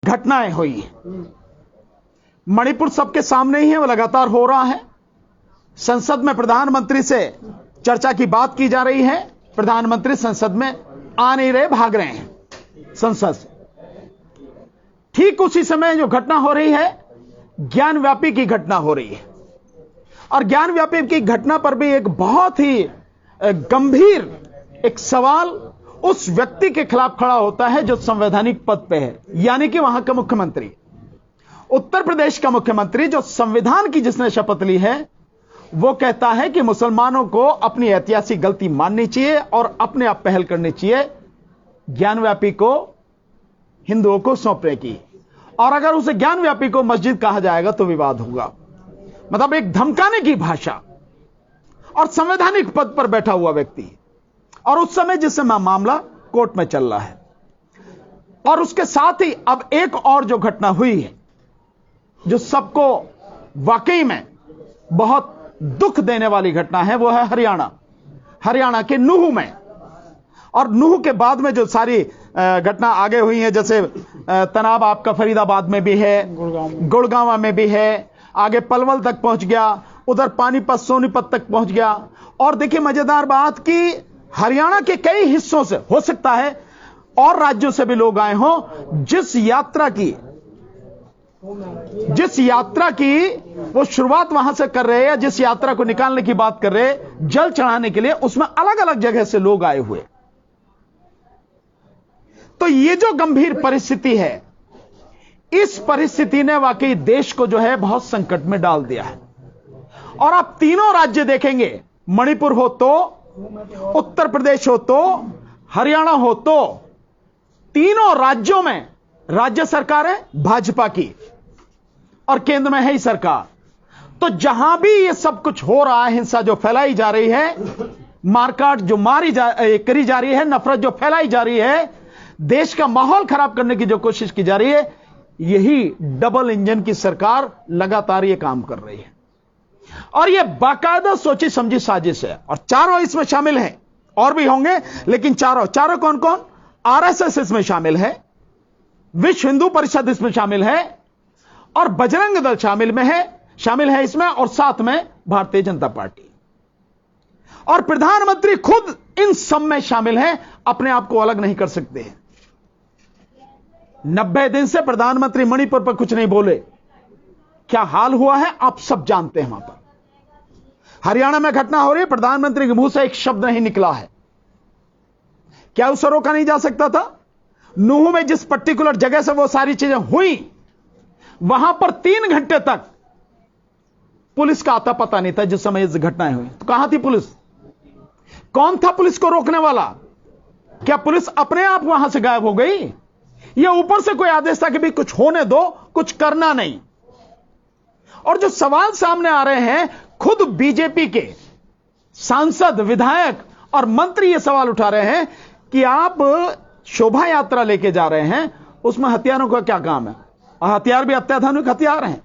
घटनाएं हुई। मणिपुर सबके सामने ही है, वो लगातार हो रहा है। संसद में प्रधानमंत्री से चर्चा की बात की जा रही है, प्रधानमंत्री संसद में आ नहीं रहे, भाग रहे हैं संसद से। ठीक उसी समय जो घटना हो रही है, ज्ञानव्यापी की घटना हो रही है। और ज्ञानव्यापी की घटना पर भी एक बहुत ही गंभीर एक सवाल उस व्यक्ति के खिलाफ खड़ा होता है जो संवैधानिक पद पे है, यानी कि वहां का मुख्यमंत्री, उत्तर प्रदेश का मुख्यमंत्री, जो संविधान की जिसने शपथ ली है, वो कहता है कि मुसलमानों को अपनी ऐतिहासिक गलती माननी चाहिए और अपने आप पहल करनी चाहिए ज्ञानव्यापी को हिंदुओं को सौंपने की। और अगर उसे ज्ञानव्यापी को मस्जिद कहा जाएगा तो विवाद होगा। मतलब एक धमकाने की भाषा, और संवैधानिक पद पर बैठा हुआ व्यक्ति, और उस समय जिस समय मामला कोर्ट में चल रहा है। और उसके साथ ही अब एक और जो घटना हुई है जो सबको वाकई में बहुत दुख देने वाली घटना है, वो है हरियाणा के नूह में। और नूह के बाद में जो सारी घटना आगे हुई है, जैसे तनाव आपका फरीदाबाद में भी है, गुड़गांव में भी है, आगे पलवल तक पहुंच गया, उधर पानीपत सोनीपत तक पहुंच गया। और देखिए मजेदार बात कि हरियाणा के कई हिस्सों से, हो सकता है और राज्यों से भी लोग आए हों, जिस यात्रा की वो शुरुआत वहां से कर रहे हैं, जिस यात्रा को निकालने की बात कर रहे हैं जल चढ़ाने के लिए, उसमें अलग अलग जगह से लोग आए हुए। तो ये जो गंभीर परिस्थिति है, इस परिस्थिति ने वाकई देश को जो है बहुत संकट में डाल दिया है। और आप तीनों राज्य देखेंगे, मणिपुर हो तो, उत्तर प्रदेश हो तो, हरियाणा हो तो, तीनों राज्यों में राज्य सरकार है भाजपा की और केंद्र में है ही सरकार। तो जहां भी ये सब कुछ हो रहा है, हिंसा जो फैलाई जा रही है, मारकाट जो करी जा रही है, नफरत जो फैलाई जा रही है, देश का माहौल खराब करने की जो कोशिश की जा रही है, यही डबल इंजन की सरकार लगातार ये काम कर रही है। और ये बाकायदा सोची समझी साजिश है। और चारों इसमें शामिल हैं, और भी होंगे, लेकिन चारों कौन कौन? आरएसएस इसमें शामिल है, विश्व हिंदू परिषद इसमें शामिल है, और बजरंग दल शामिल है इसमें, और साथ में भारतीय जनता पार्टी। और प्रधानमंत्री खुद इन सब में शामिल हैं, अपने आप को अलग नहीं कर सकते हैं। 90 दिन से प्रधानमंत्री मणिपुर पर कुछ नहीं बोले। क्या हाल हुआ है आप सब जानते हैं। वहां पर हरियाणा में घटना हो रही है, प्रधानमंत्री के मुंह से एक शब्द नहीं निकला है। क्या उसे रोका नहीं जा सकता था? नूह में जिस पर्टिकुलर जगह से वो सारी चीजें हुई, वहां पर 3 घंटे तक पुलिस का आता पता नहीं था। जिस समय इस घटनाएं हुई तो कहां थी पुलिस? कौन था पुलिस को रोकने वाला? क्या पुलिस अपने आप वहां से गायब हो गई, या ऊपर से कोई आदेश था कि भी कुछ होने दो, कुछ करना नहीं? और जो सवाल सामने आ रहे हैं, खुद बीजेपी के सांसद, विधायक और मंत्री ये सवाल उठा रहे हैं कि आप शोभा यात्रा लेके जा रहे हैं, उसमें हथियारों का क्या काम है? और हथियार भी अत्याधुनिक हथियार हैं,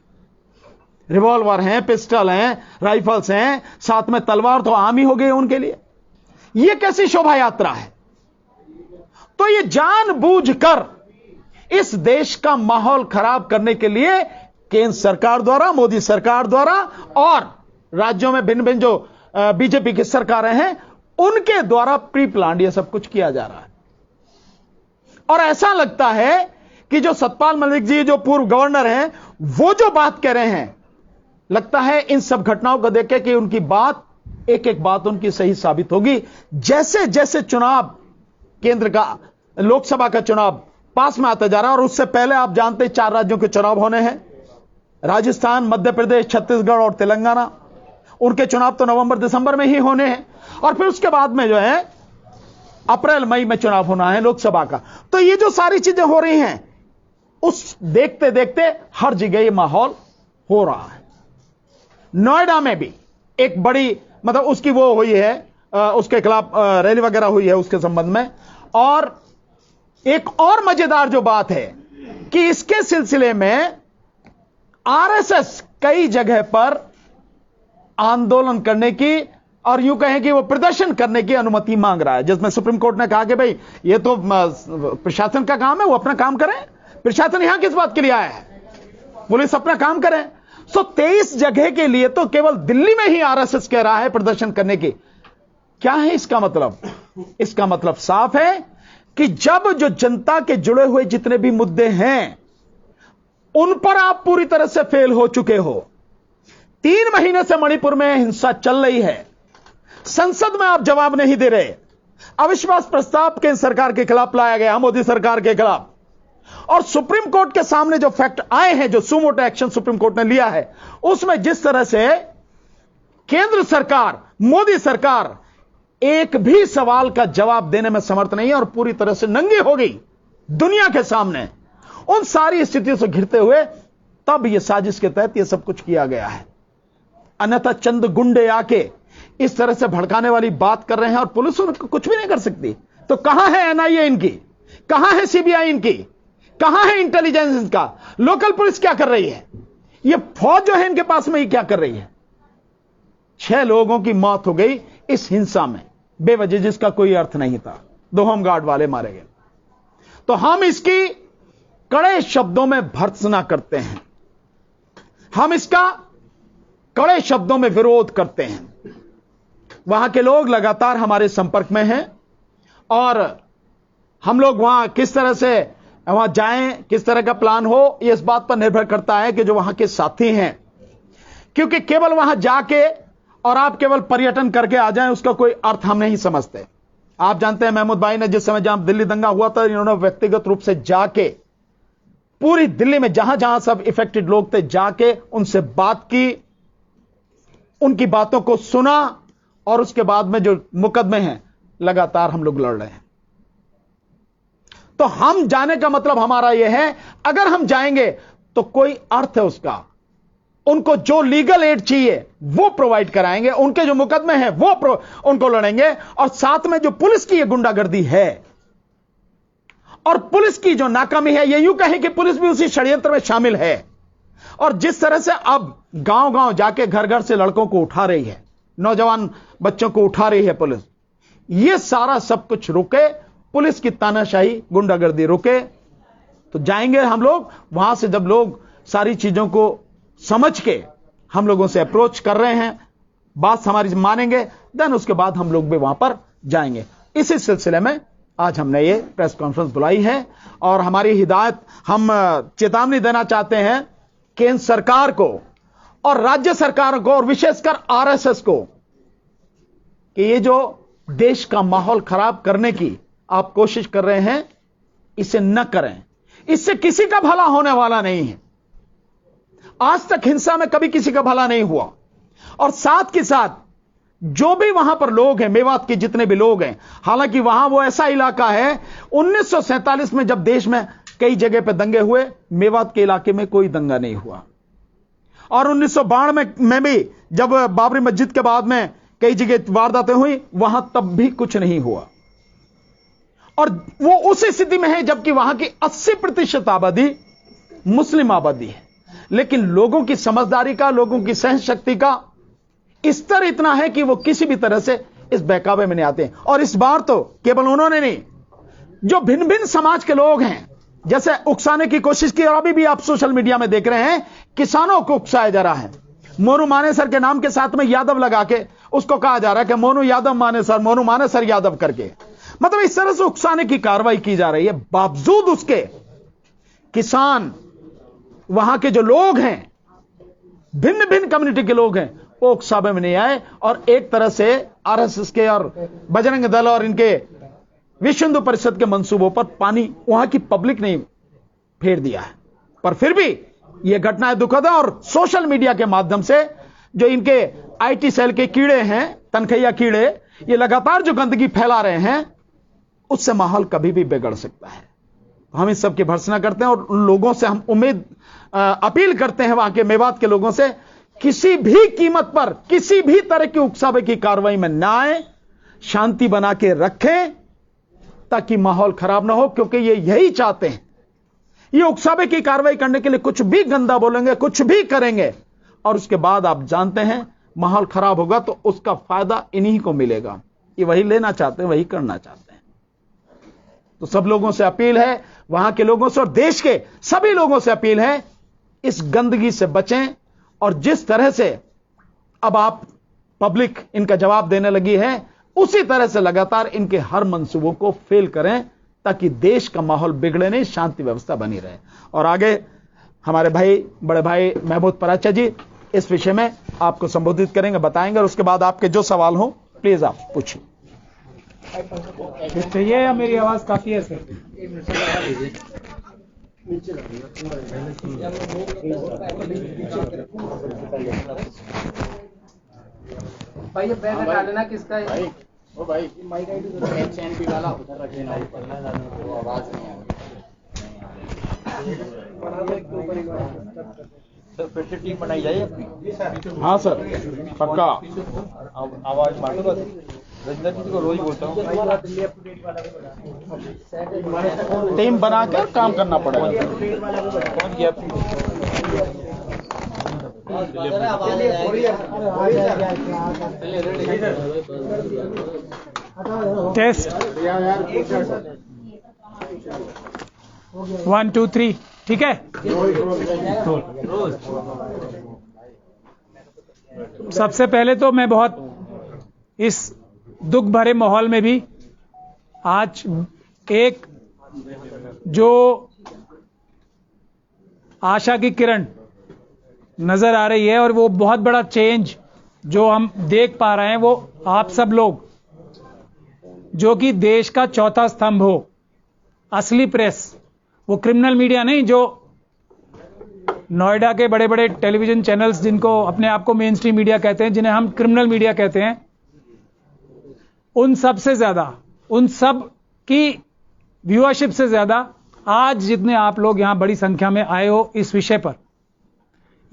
रिवॉल्वर हैं, पिस्टल हैं, राइफल्स हैं, साथ में तलवार तो आम ही हो गई उनके लिए। यह कैसी शोभा यात्रा है? तो यह जानबूझकर इस देश का माहौल खराब करने के लिए केंद्र सरकार द्वारा, मोदी सरकार द्वारा, और राज्यों में भिन्न भिन्न जो बीजेपी की सरकारें हैं उनके द्वारा प्री प्लान यह सब कुछ किया जा रहा है। और ऐसा लगता है कि जो सतपाल मलिक जी, जो पूर्व गवर्नर हैं, वो जो बात कह रहे हैं, लगता है इन सब घटनाओं को देख के कि उनकी बात, एक एक बात उनकी सही साबित होगी। जैसे जैसे चुनाव, केंद्र का लोकसभा का चुनाव पास में आता जा रहा है, और उससे पहले आप जानते हैं 4 राज्यों के चुनाव होने हैं, राजस्थान, मध्य प्रदेश, छत्तीसगढ़ और तेलंगाना। उनके चुनाव तो नवंबर दिसंबर में ही होने हैं, और फिर उसके बाद में जो है अप्रैल मई में चुनाव होना है लोकसभा का। तो ये जो सारी चीजें हो रही हैं, उस देखते देखते हर जगह ये माहौल हो रहा है। नोएडा में भी एक बड़ी, मतलब उसकी वो हुई है, उसके खिलाफ रैली वगैरह हुई है उसके संबंध में। और एक और मजेदार जो बात है कि इसके सिलसिले में आरएसएस कई जगह पर आंदोलन करने की, और यूं कहें कि वो प्रदर्शन करने की अनुमति मांग रहा है, जिसमें सुप्रीम कोर्ट ने कहा कि भाई ये तो प्रशासन का काम है, वो अपना काम करें, प्रशासन यहां किस बात के लिए आया है? पुलिस अपना काम करे। 23 जगह के लिए तो केवल दिल्ली में ही आरएसएस कह रहा है प्रदर्शन करने की। क्या है इसका मतलब? इसका मतलब साफ है कि जब जो जनता के जुड़े हुए जितने भी मुद्दे हैं उन पर आप पूरी तरह से फेल हो चुके हो। 3 महीने से मणिपुर में हिंसा चल रही है, संसद में आप जवाब नहीं दे रहे। अविश्वास प्रस्ताव केंद्र सरकार के खिलाफ लाया गया, मोदी सरकार के खिलाफ, और सुप्रीम कोर्ट के सामने जो फैक्ट आए हैं, जो सुमोटो एक्शन सुप्रीम कोर्ट ने लिया है, उसमें जिस तरह से केंद्र सरकार, मोदी सरकार एक भी सवाल का जवाब देने में समर्थ नहीं है और पूरी तरह से नंगी हो गई दुनिया के सामने, उन सारी स्थितियों से घिरते हुए तब यह साजिश के तहत यह सब कुछ किया गया है। अन्यथा चंद गुंडे आके इस तरह से भड़काने वाली बात कर रहे हैं और पुलिस उनको कुछ भी नहीं कर सकती। तो कहां है एनआईए इनकी, कहां है सीबीआई इनकी, कहां है इंटेलिजेंस इनका? लोकल पुलिस क्या कर रही है? यह फौज जो है इनके पास में ही क्या कर रही है? 6 लोगों की मौत हो गई इस हिंसा में बेवजह, जिसका कोई अर्थ नहीं था। 2 होमगार्ड वाले मारे गए। तो हम इसकी कड़े शब्दों में भर्त्सना करते हैं, हम इसका कड़े शब्दों में विरोध करते हैं। वहां के लोग लगातार हमारे संपर्क में हैं और हम लोग वहां किस तरह से वहां जाएं, किस तरह का प्लान हो, यह इस बात पर निर्भर करता है कि जो वहां के साथी हैं, क्योंकि केवल वहां जाके और आप केवल पर्यटन करके आ जाएं उसका कोई अर्थ हम नहीं समझते। आप जानते हैं महमूद भाई ने जिस समय जहां दिल्ली दंगा हुआ था, इन्होंने व्यक्तिगत रूप से जाके पूरी दिल्ली में जहां जहां सब इफेक्टेड लोग थे जाके उनसे बात की, उनकी बातों को सुना और उसके बाद में जो मुकदमे हैं लगातार हम लोग लड़ रहे हैं। तो हम जाने का मतलब हमारा यह है, अगर हम जाएंगे तो कोई अर्थ है उसका, उनको जो लीगल एड चाहिए वो प्रोवाइड कराएंगे, उनके जो मुकदमे हैं वो उनको लड़ेंगे, और साथ में जो पुलिस की ये गुंडागर्दी है और पुलिस की जो नाकामी है, ये यूं कहें कि पुलिस भी उसी षड्यंत्र में शामिल है। और जिस तरह से अब गांव-गांव जाके घर घर से लड़कों को उठा रही है, नौजवान बच्चों को उठा रही है पुलिस, ये सारा सब कुछ रुके, पुलिस की तानाशाही गुंडागर्दी रुके, तो जाएंगे हम लोग वहां से। जब लोग सारी चीजों को समझ के हम लोगों से अप्रोच कर रहे हैं, बात हमारी मानेंगे, देन उसके बाद हम लोग भी वहां पर जाएंगे। इसी सिलसिले में आज हमने ये प्रेस कॉन्फ्रेंस बुलाई है और हमारी हिदायत, हम चेतावनी देना चाहते हैं केंद्र सरकार को और राज्य सरकार को और विशेषकर आरएसएस को कि ये जो देश का माहौल खराब करने की आप कोशिश कर रहे हैं, इसे न करें। इससे किसी का भला होने वाला नहीं है। आज तक हिंसा में कभी किसी का भला नहीं हुआ। और साथ के साथ जो भी वहां पर लोग हैं, मेवात के जितने भी लोग हैं, हालांकि वहां वो ऐसा इलाका है, 1947 में जब देश में कई जगह पे दंगे हुए, मेवात के इलाके में कोई दंगा नहीं हुआ। और 1992 में भी जब बाबरी मस्जिद के बाद में कई जगह वारदातें हुई, वहां तब भी कुछ नहीं हुआ। और वो उस स्थिति में है जबकि वहां की 80% आबादी मुस्लिम आबादी है। लेकिन लोगों की समझदारी का, लोगों की सहन शक्ति का स्तर इतना है कि वो किसी भी तरह से इस बहकावे में नहीं आते। और इस बार तो केवल उन्होंने नहीं, जो भिन्न भिन्न समाज के लोग हैं, जैसे उकसाने की कोशिश की, और अभी भी आप सोशल मीडिया में देख रहे हैं किसानों को उकसाया जा रहा है। मोनू मानेसर के नाम के साथ में यादव लगा के उसको कहा जा रहा है कि मोनू यादव मानेसर, मोनू मानेसर यादव करके, मतलब इस तरह से उकसाने की कार्रवाई की जा रही है। बावजूद उसके किसान, वहां के जो लोग हैं, भिन्न भिन्न कम्युनिटी के लोग हैं, वो उकसावे में नहीं आए और एक तरह से आरएसएस के और बजरंग दल और इनके विश्व हिंदू परिषद के मंसूबों पर पानी वहां की पब्लिक ने फेर दिया है। पर फिर भी यह घटनाएं दुखद है और सोशल मीडिया के माध्यम से जो इनके आईटी सेल के कीड़े हैं, तनखैया कीड़े, ये लगातार जो गंदगी फैला रहे हैं, उससे माहौल कभी भी बिगड़ सकता है। हम इस सब की भर्त्सना करते हैं और उन लोगों से हम अपील करते हैं, वहां के मेवात के लोगों से, किसी भी कीमत पर किसी भी तरह की उकसावे की कार्रवाई में ना आए, शांति बना के रखें ताकि माहौल खराब ना हो। क्योंकि ये यही चाहते हैं, ये उकसावे की कार्रवाई करने के लिए कुछ भी गंदा बोलेंगे, कुछ भी करेंगे, और उसके बाद आप जानते हैं माहौल खराब होगा तो उसका फायदा इन्हीं को मिलेगा। ये वही लेना चाहते हैं, वही करना चाहते हैं। तो सब लोगों से अपील है, वहां के लोगों से और देश के सभी लोगों से अपील है, इस गंदगी से बचें। और जिस तरह से अब आप पब्लिक इनका जवाब देने लगी है, उसी तरह से लगातार इनके हर मंसूबों को फेल करें, ताकि देश का माहौल बिगड़े नहीं, शांति व्यवस्था बनी रहे। और आगे हमारे भाई, बड़े भाई महमूद पराचा जी इस विषय में आपको संबोधित करेंगे, बताएंगे, और उसके बाद आपके जो सवाल हो प्लीज आप पूछिए। चाहिए या मेरी आवाज काफी है सर? भाई ये बैग हटा लेना, किसका है? भाई ओ भाई माइक एचएनपी वाला उधर रखे ना, वो आवाज नहीं आ रही। सर फिर से टीम बनाई जाए अपनी। हाँ सर, पक्का। आवाज मारो बस। रजिंदर जी को रोज बोलता हूँ, टीम बनाकर काम करना पड़ेगा। कौन गया? टेस्ट 1 2 3 ठीक है। सबसे पहले तो मैं बहुत इस दुख भरे माहौल में भी आज एक जो आशा की किरण नजर आ रही है, और वो बहुत बड़ा चेंज जो हम देख पा रहे हैं, वो आप सब लोग जो कि देश का चौथा स्तंभ हो, असली प्रेस, वो क्रिमिनल मीडिया नहीं, जो नोएडा के बड़े बड़े टेलीविजन चैनल्स जिनको अपने आप को मेन स्ट्रीम मीडिया कहते हैं, जिन्हें हम क्रिमिनल मीडिया कहते हैं, उन सब से ज्यादा, उन सब की व्यूअरशिप से ज्यादा आज जितने आप लोग यहां बड़ी संख्या में आए हो इस विषय पर,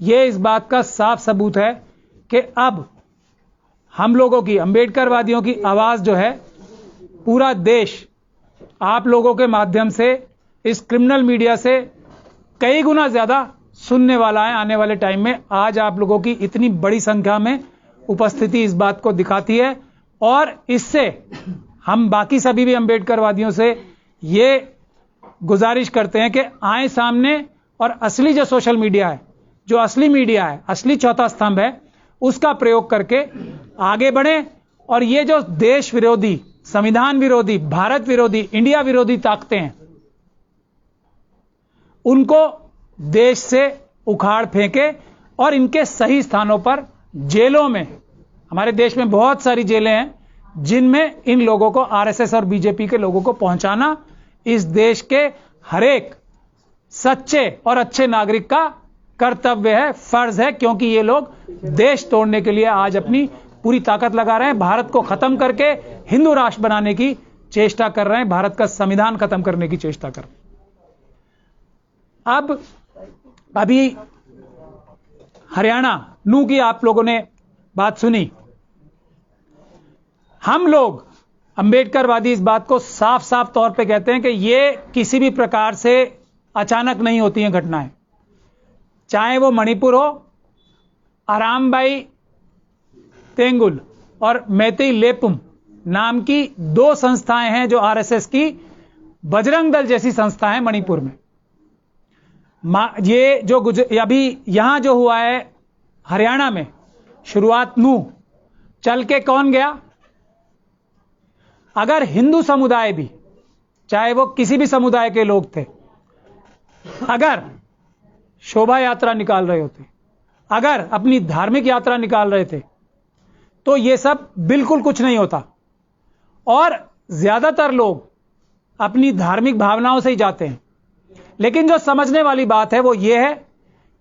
यह इस बात का साफ सबूत है कि अब हम लोगों की, अंबेडकरवादियों की आवाज जो है, पूरा देश आप लोगों के माध्यम से इस क्रिमिनल मीडिया से कई गुना ज्यादा सुनने वाला है आने वाले टाइम में। आज आप लोगों की इतनी बड़ी संख्या में उपस्थिति इस बात को दिखाती है, और इससे हम बाकी सभी भी अंबेडकरवादियों से ये गुजारिश करते हैं कि आए सामने और असली जो सोशल मीडिया है, जो असली मीडिया है, असली चौथा स्तंभ है, उसका प्रयोग करके आगे बढ़ें। और ये जो देश विरोधी, संविधान विरोधी, भारत विरोधी, इंडिया विरोधी ताकतें हैं, उनको देश से उखाड़ फेंके और इनके सही स्थानों पर, जेलों में, हमारे देश में बहुत सारी जेलें हैं जिनमें इन लोगों को, आरएसएस और बीजेपी के लोगों को पहुंचाना इस देश के हरेक सच्चे और अच्छे नागरिक का कर्तव्य है, फर्ज है, क्योंकि ये लोग देश तोड़ने के लिए आज अपनी पूरी ताकत लगा रहे हैं, भारत को खत्म करके हिंदू राष्ट्र बनाने की चेष्टा कर रहे हैं, भारत का संविधान खत्म करने की चेष्टा कर रहे हैं। अब अभी हरियाणा नू की आप लोगों ने बात सुनी। हम लोग अंबेडकरवादी इस बात को साफ साफ तौर पे कहते हैं कि ये किसी भी प्रकार से अचानक नहीं होती हैं घटनाएं, चाहे वो मणिपुर हो, आरामबाई तेंगुल और मैतेई लेपुम नाम की दो संस्थाएं हैं जो आरएसएस की, बजरंग दल जैसी संस्था है मणिपुर में। ये जो अभी यहां जो हुआ है हरियाणा में, शुरुआत नू चल के कौन गया? अगर हिंदू समुदाय भी, चाहे वो किसी भी समुदाय के लोग थे, अगर शोभा यात्रा निकाल रहे होते, अगर अपनी धार्मिक यात्रा निकाल रहे थे, तो ये सब बिल्कुल कुछ नहीं होता। और ज्यादातर लोग अपनी धार्मिक भावनाओं से ही जाते हैं। लेकिन जो समझने वाली बात है वो ये है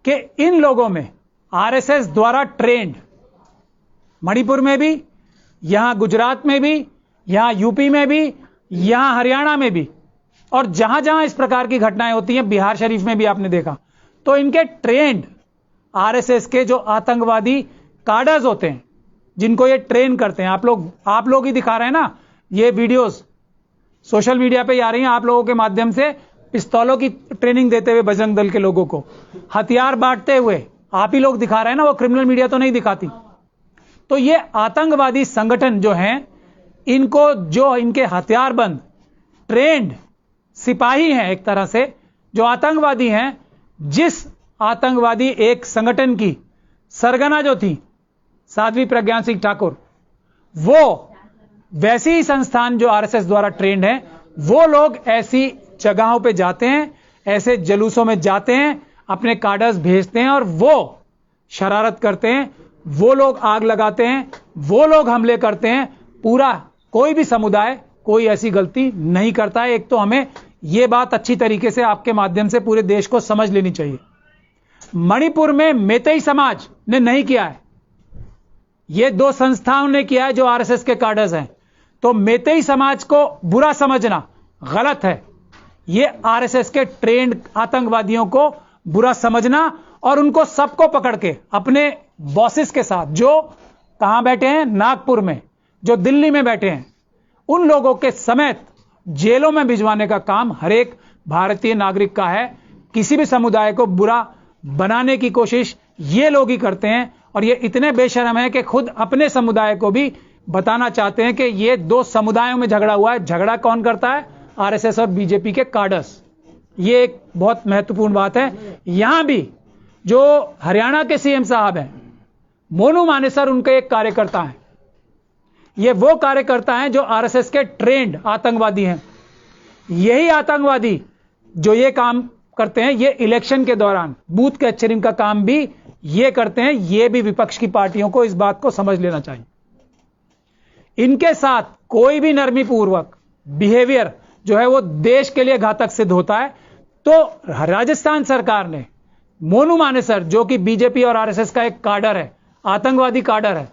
कि इन लोगों में आरएसएस द्वारा ट्रेंड, मणिपुर में भी, यहां गुजरात में भी, यहां यूपी में भी, यहां हरियाणा में भी, और जहां जहां इस प्रकार की घटनाएं होती हैं, बिहार शरीफ में भी आपने देखा, तो इनके ट्रेंड आरएसएस के जो आतंकवादी कार्डर्स होते हैं, जिनको ये ट्रेन करते हैं, आप लोग ही दिखा रहे हैं ना, ये वीडियोस सोशल मीडिया पे आ रही हैं, आप लोगों के माध्यम से पिस्तौलों की ट्रेनिंग देते हुए बजरंग दल के लोगों को, हथियार बांटते हुए आप ही लोग दिखा रहे हैं ना, वो क्रिमिनल मीडिया तो नहीं दिखाती। तो ये आतंकवादी संगठन जो हैं, इनको जो इनके हथियारबंद ट्रेंड सिपाही हैं एक तरह से, जो आतंकवादी हैं। जिस आतंकवादी एक संगठन की सरगना जो थी साध्वी प्रज्ञा सिंह ठाकुर, वो वैसी ही संस्थान जो आरएसएस द्वारा ट्रेंड है, वो लोग ऐसी जगहों पे जाते हैं, ऐसे जलूसों में जाते हैं, अपने कार्डर्स भेजते हैं और वो शरारत करते हैं, वो लोग आग लगाते हैं, वो लोग हमले करते हैं। पूरा कोई भी समुदाय कोई ऐसी गलती नहीं करता है। एक तो हमें यह बात अच्छी तरीके से आपके माध्यम से पूरे देश को समझ लेनी चाहिए। मणिपुर में मेतेई समाज ने नहीं किया है, ये दो संस्थाओं ने किया है जो आरएसएस के कार्डर्स हैं। तो मेतेई समाज को बुरा समझना गलत है। ये आरएसएस के ट्रेंड आतंकवादियों को बुरा समझना और उनको सबको पकड़ के अपने बॉसेस के साथ, जो कहां बैठे हैं, नागपुर में, जो दिल्ली में बैठे हैं, उन लोगों के समेत जेलों में भिजवाने का काम हर एक भारतीय नागरिक का है। किसी भी समुदाय को बुरा बनाने की कोशिश ये लोग ही करते हैं और ये इतने बेशर्म है कि खुद अपने समुदाय को भी बताना चाहते हैं कि ये दो समुदायों में झगड़ा हुआ है। झगड़ा कौन करता है? आरएसएस और बीजेपी के कार्डर्स। ये एक बहुत महत्वपूर्ण बात है। यहां भी जो हरियाणा के सीएम साहब हैं, मोनू मानेसर, उनके एक कार्यकर्ता हैं। ये वो कार्यकर्ता हैं जो आरएसएस के ट्रेंड आतंकवादी हैं। यही आतंकवादी जो ये काम करते हैं, ये इलेक्शन के दौरान बूथ कैप्चरिंग का काम भी ये करते हैं। ये भी विपक्ष की पार्टियों को इस बात को समझ लेना चाहिए। इनके साथ कोई भी नरमी पूर्वक बिहेवियर जो है वो देश के लिए घातक सिद्ध होता है। तो राजस्थान सरकार ने मोनू मानेसर, जो कि बीजेपी और आरएसएस का एक कार्डर है, आतंकवादी कार्डर है,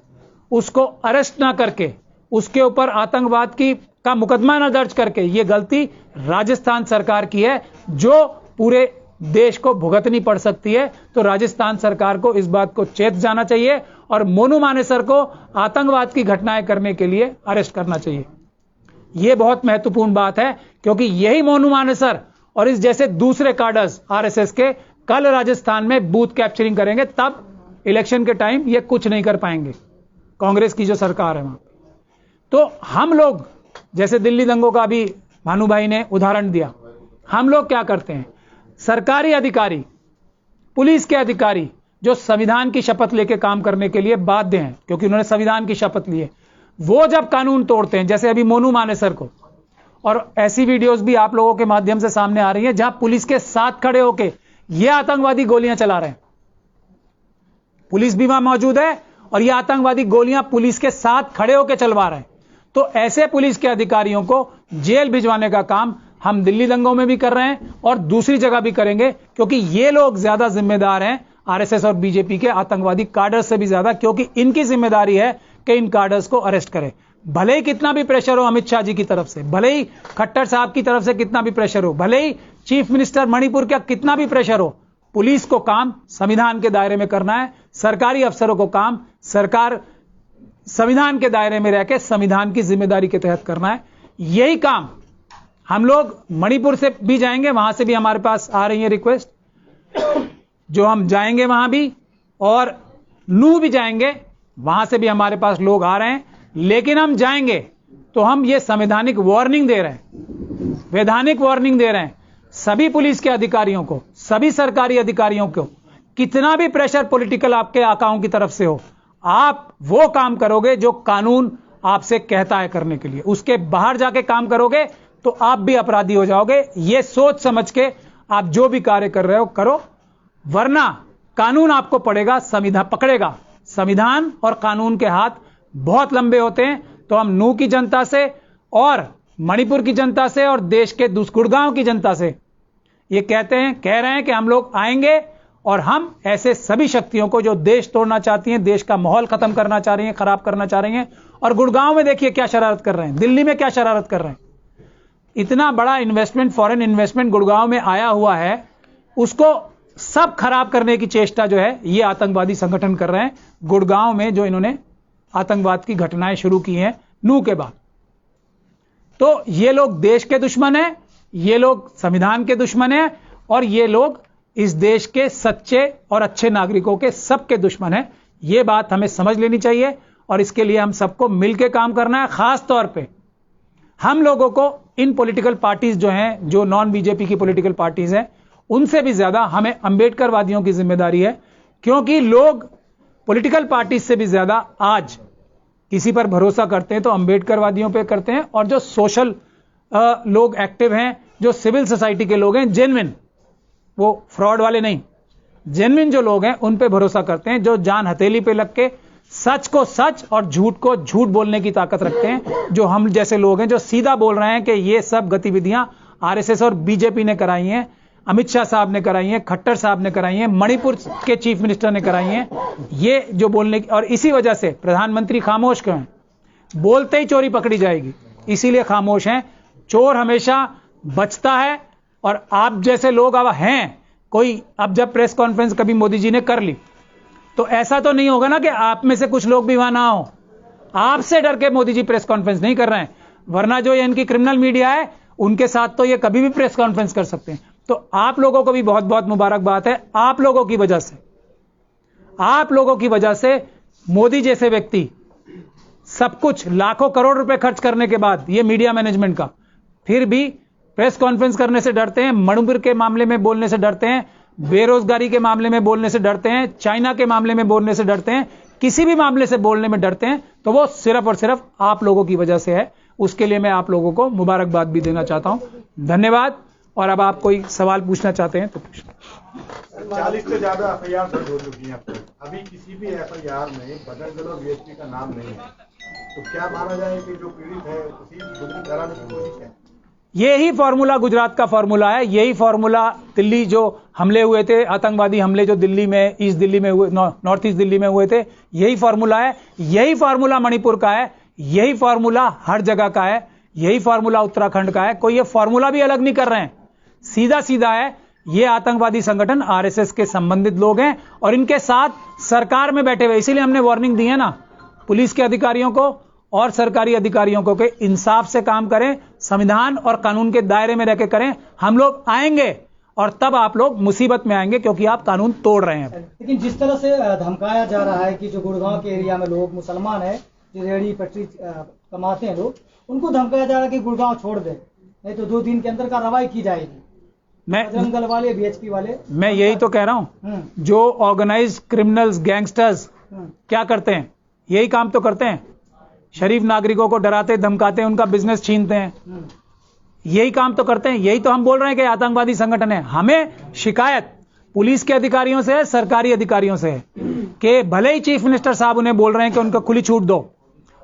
उसको अरेस्ट ना करके, उसके ऊपर आतंकवाद का मुकदमा ना दर्ज करके, यह गलती राजस्थान सरकार की है जो पूरे देश को भुगतनी पड़ सकती है। तो राजस्थान सरकार को इस बात को चेत जाना चाहिए और मोनू मानेसर को आतंकवाद की घटनाएं करने के लिए अरेस्ट करना चाहिए। यह बहुत महत्वपूर्ण बात है, क्योंकि यही मोनू मानेसर और इस जैसे दूसरे कार्डर्स आरएसएस के कल राजस्थान में बूथ कैप्चरिंग करेंगे, तब इलेक्शन के टाइम ये कुछ नहीं कर पाएंगे, कांग्रेस की जो सरकार है वहां। तो हम लोग, जैसे दिल्ली दंगों का भी भानु भाई ने उदाहरण दिया, हम लोग क्या करते हैं? सरकारी अधिकारी, पुलिस के अधिकारी जो संविधान की शपथ लेके काम करने के लिए बाध्य हैं, क्योंकि उन्होंने संविधान की शपथ ली है, वो जब कानून तोड़ते हैं, जैसे अभी मोनू मानेसर को, और ऐसी वीडियोस भी आप लोगों के माध्यम से सामने आ रही हैं जहां पुलिस के साथ खड़े होके ये आतंकवादी गोलियां चला रहे हैं। पुलिस भी वहां मौजूद है और ये आतंकवादी गोलियां पुलिस के साथ खड़े होकर चलवा रहे हैं। तो ऐसे पुलिस के अधिकारियों को जेल भिजवाने का काम हम दिल्ली दंगों में भी कर रहे हैं और दूसरी जगह भी करेंगे, क्योंकि ये लोग ज्यादा जिम्मेदार हैं आरएसएस और बीजेपी के आतंकवादी कार्डर्स से भी ज्यादा, क्योंकि इनकी जिम्मेदारी है कि इन कार्डर्स को अरेस्ट करें। भले ही कितना भी प्रेशर हो अमित शाह जी की तरफ से, भले ही खट्टर साहब की तरफ से कितना भी प्रेशर हो, भले ही चीफ मिनिस्टर मणिपुर का कितना भी प्रेशर हो, पुलिस को काम संविधान के दायरे में करना है। सरकारी अफसरों को काम सरकार संविधान के दायरे में रहकर संविधान की जिम्मेदारी के तहत करना है। यही काम हम लोग मणिपुर से भी जाएंगे, वहां से भी हमारे पास आ रही है रिक्वेस्ट, जो हम जाएंगे वहां भी, और नू भी जाएंगे, वहां से भी हमारे पास लोग आ रहे हैं। लेकिन हम जाएंगे तो हम ये संवैधानिक वार्निंग दे रहे हैं, वैधानिक वार्निंग दे रहे हैं सभी पुलिस के अधिकारियों को, सभी सरकारी अधिकारियों को। कितना भी प्रेशर पॉलिटिकल आपके आकाओं की तरफ से हो, आप वो काम करोगे जो कानून आपसे कहता है करने के लिए, उसके बाहर जाके काम करोगे तो आप भी अपराधी हो जाओगे। ये सोच समझ के आप जो भी कार्य कर रहे हो करो, वरना कानून आपको पड़ेगा, संविधान पकड़ेगा। संविधान और कानून के हाथ बहुत लंबे होते हैं। तो हम नू की जनता से और मणिपुर की जनता से और देश के गुड़गांव की जनता से ये कह रहे हैं कि हम लोग आएंगे और हम ऐसे सभी शक्तियों को जो देश तोड़ना चाहती हैं, देश का माहौल खत्म करना चाह रही हैं, खराब करना चाह रही हैं, और गुड़गांव में देखिए क्या शरारत कर रहे हैं, दिल्ली में क्या शरारत कर रहे हैं। इतना बड़ा इन्वेस्टमेंट, फॉरेन इन्वेस्टमेंट गुड़गांव में आया हुआ है, उसको सब खराब करने की चेष्टा जो है ये आतंकवादी संगठन कर रहे हैं गुड़गांव में, जो इन्होंने आतंकवाद की घटनाएं शुरू की हैं नू के बाद। तो ये लोग देश के दुश्मन हैं, ये लोग संविधान के दुश्मन हैं, और ये लोग इस देश के सच्चे और अच्छे नागरिकों के सबके दुश्मन हैं। ये बात हमें समझ लेनी चाहिए और इसके लिए हम सबको मिलकर काम करना है। खास तौर पे हम लोगों को इन पॉलिटिकल पार्टीज जो हैं, जो नॉन बीजेपी की पॉलिटिकल पार्टीज हैं, उनसे भी ज्यादा हमें अंबेडकरवादियों की जिम्मेदारी है, क्योंकि लोग पॉलिटिकल पार्टीज से भी ज्यादा आज किसी पर भरोसा करते हैं तो अंबेडकरवादियों पे करते हैं, और जो सोशल लोग एक्टिव हैं, जो सिविल सोसाइटी के लोग हैं, जेन्युइन, वो फ्रॉड वाले नहीं, जेन्युइन जो लोग हैं उन पे भरोसा करते हैं, जो जान हथेली पे लग के सच को सच और झूठ को झूठ बोलने की ताकत रखते हैं, जो हम जैसे लोग हैं, जो सीधा बोल रहे हैं कि ये सब गतिविधियां आरएसएस और बीजेपी ने कराई हैं, अमित शाह साहब ने कराई हैं, खट्टर साहब ने कराई हैं, मणिपुर के चीफ मिनिस्टर ने कराई हैं, ये जो बोलने की, और इसी वजह से प्रधानमंत्री खामोश क्यों हैं? बोलते ही चोरी पकड़ी जाएगी, इसीलिए खामोश हैं। चोर हमेशा बचता है, और आप जैसे लोग अब हैं, कोई अब जब प्रेस कॉन्फ्रेंस कभी मोदी जी ने कर ली तो ऐसा तो नहीं होगा ना कि आप में से कुछ लोग भी वहां ना हो, आपसे डर के मोदी जी प्रेस कॉन्फ्रेंस नहीं कर रहे हैं, वरना जो ये इनकी क्रिमिनल मीडिया है उनके साथ तो ये कभी भी प्रेस कॉन्फ्रेंस कर सकते हैं। तो आप लोगों को भी बहुत बहुत मुबारकबाद है, आप लोगों की वजह से, आप लोगों की वजह से मोदी जैसे व्यक्ति सब कुछ लाखों करोड़ रुपए खर्च करने के बाद, ये मीडिया मैनेजमेंट का, फिर भी प्रेस कॉन्फ्रेंस करने से डरते हैं, मणिपुर के मामले में बोलने से डरते हैं, बेरोजगारी के मामले में बोलने से डरते हैं, चाइना के मामले में बोलने से डरते हैं, किसी भी मामले से बोलने में डरते हैं, तो वो सिर्फ और सिर्फ आप लोगों की वजह से है। उसके लिए मैं आप लोगों को मुबारकबाद भी देना चाहता हूं, धन्यवाद। और अब आप कोई सवाल पूछना चाहते हैं तो पूछें। 40 से ज्यादा एफआईआर दर्ज हो चुकी हैं अब तक, अभी किसी भी एफआईआर में बजरंग दल और बीएसपी का नाम नहीं है, तो क्या माना जाए कि जो पीड़ित है उसी बुजुर्ग कराने की कोशिश है? यही फॉर्मूला गुजरात का फॉर्मूला है, यही फॉर्मूला दिल्ली जो हमले हुए थे, आतंकवादी हमले जो दिल्ली में, ईस्ट दिल्ली में हुए, नॉर्थ ईस्ट दिल्ली में हुए थे, यही फॉर्मूला है, यही फॉर्मूला मणिपुर का है, यही फॉर्मूला हर जगह का है, यही फॉर्मूला उत्तराखंड का है। कोई ये फॉर्मूला भी अलग नहीं कर रहे हैं, सीधा सीधा है, ये आतंकवादी संगठन आरएसएस के संबंधित लोग हैं और इनके साथ सरकार में बैठे हुए। इसीलिए हमने वार्निंग दी है ना पुलिस के अधिकारियों को और सरकारी अधिकारियों को कि इंसाफ से काम करें, संविधान और कानून के दायरे में रहकर करें। हम लोग आएंगे और तब आप लोग मुसीबत में आएंगे, क्योंकि आप कानून तोड़ रहे हैं। लेकिन जिस तरह से धमकाया जा रहा है कि जो गुड़गांव के एरिया में लोग मुसलमान हैं, जो रेहड़ी पटरी कमाते हैं लोग, उनको धमकाया जा रहा है कि गुड़गांव छोड़ दें, नहीं तो 2 दिन के अंदर कार्रवाई की जाएगी। बजरंग दल वाले, बीएचपी वाले, मैं यही तो कह रहा हूं, जो ऑर्गेनाइज्ड क्रिमिनल्स, गैंगस्टर्स क्या करते हैं, यही काम तो करते हैं, शरीफ नागरिकों को डराते धमकाते हैं, उनका बिजनेस छीनते हैं, यही काम तो करते हैं। यही तो हम बोल रहे हैं कि आतंकवादी संगठन है। हमें शिकायत पुलिस के अधिकारियों से है, सरकारी अधिकारियों से है कि भले ही चीफ मिनिस्टर साहब उन्हें बोल रहे हैं कि उनको खुली छूट दो,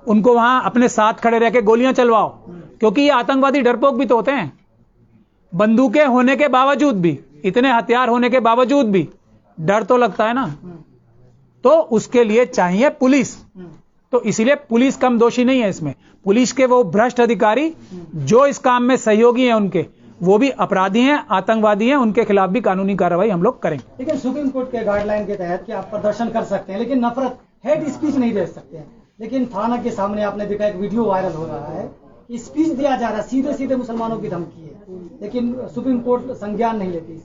उनको वहां अपने साथ खड़े रह के गोलियां चलवाओ, क्योंकि ये आतंकवादी डरपोक भी तो होते हैं। बंदूकें होने के बावजूद भी, इतने हथियार होने के बावजूद भी डर तो लगता है ना, तो उसके लिए चाहिए पुलिस। तो इसीलिए पुलिस कम दोषी नहीं है इसमें। पुलिस के वो भ्रष्ट अधिकारी जो इस काम में सहयोगी हैं, उनके वो भी अपराधी हैं, आतंकवादी हैं, उनके खिलाफ भी कानूनी कार्रवाई हम लोग करेंगे। लेकिन सुप्रीम कोर्ट के गाइडलाइन के तहत कि आप प्रदर्शन कर सकते हैं, लेकिन नफरत, हेट स्पीच नहीं दे सकते हैं। लेकिन थाना के सामने आपने देखा एक वीडियो वायरल हो रहा है कि स्पीच दिया जा रहा है, सीधे सीधे मुसलमानों की धमकी है, लेकिन सुप्रीम कोर्ट संज्ञान नहीं लेती।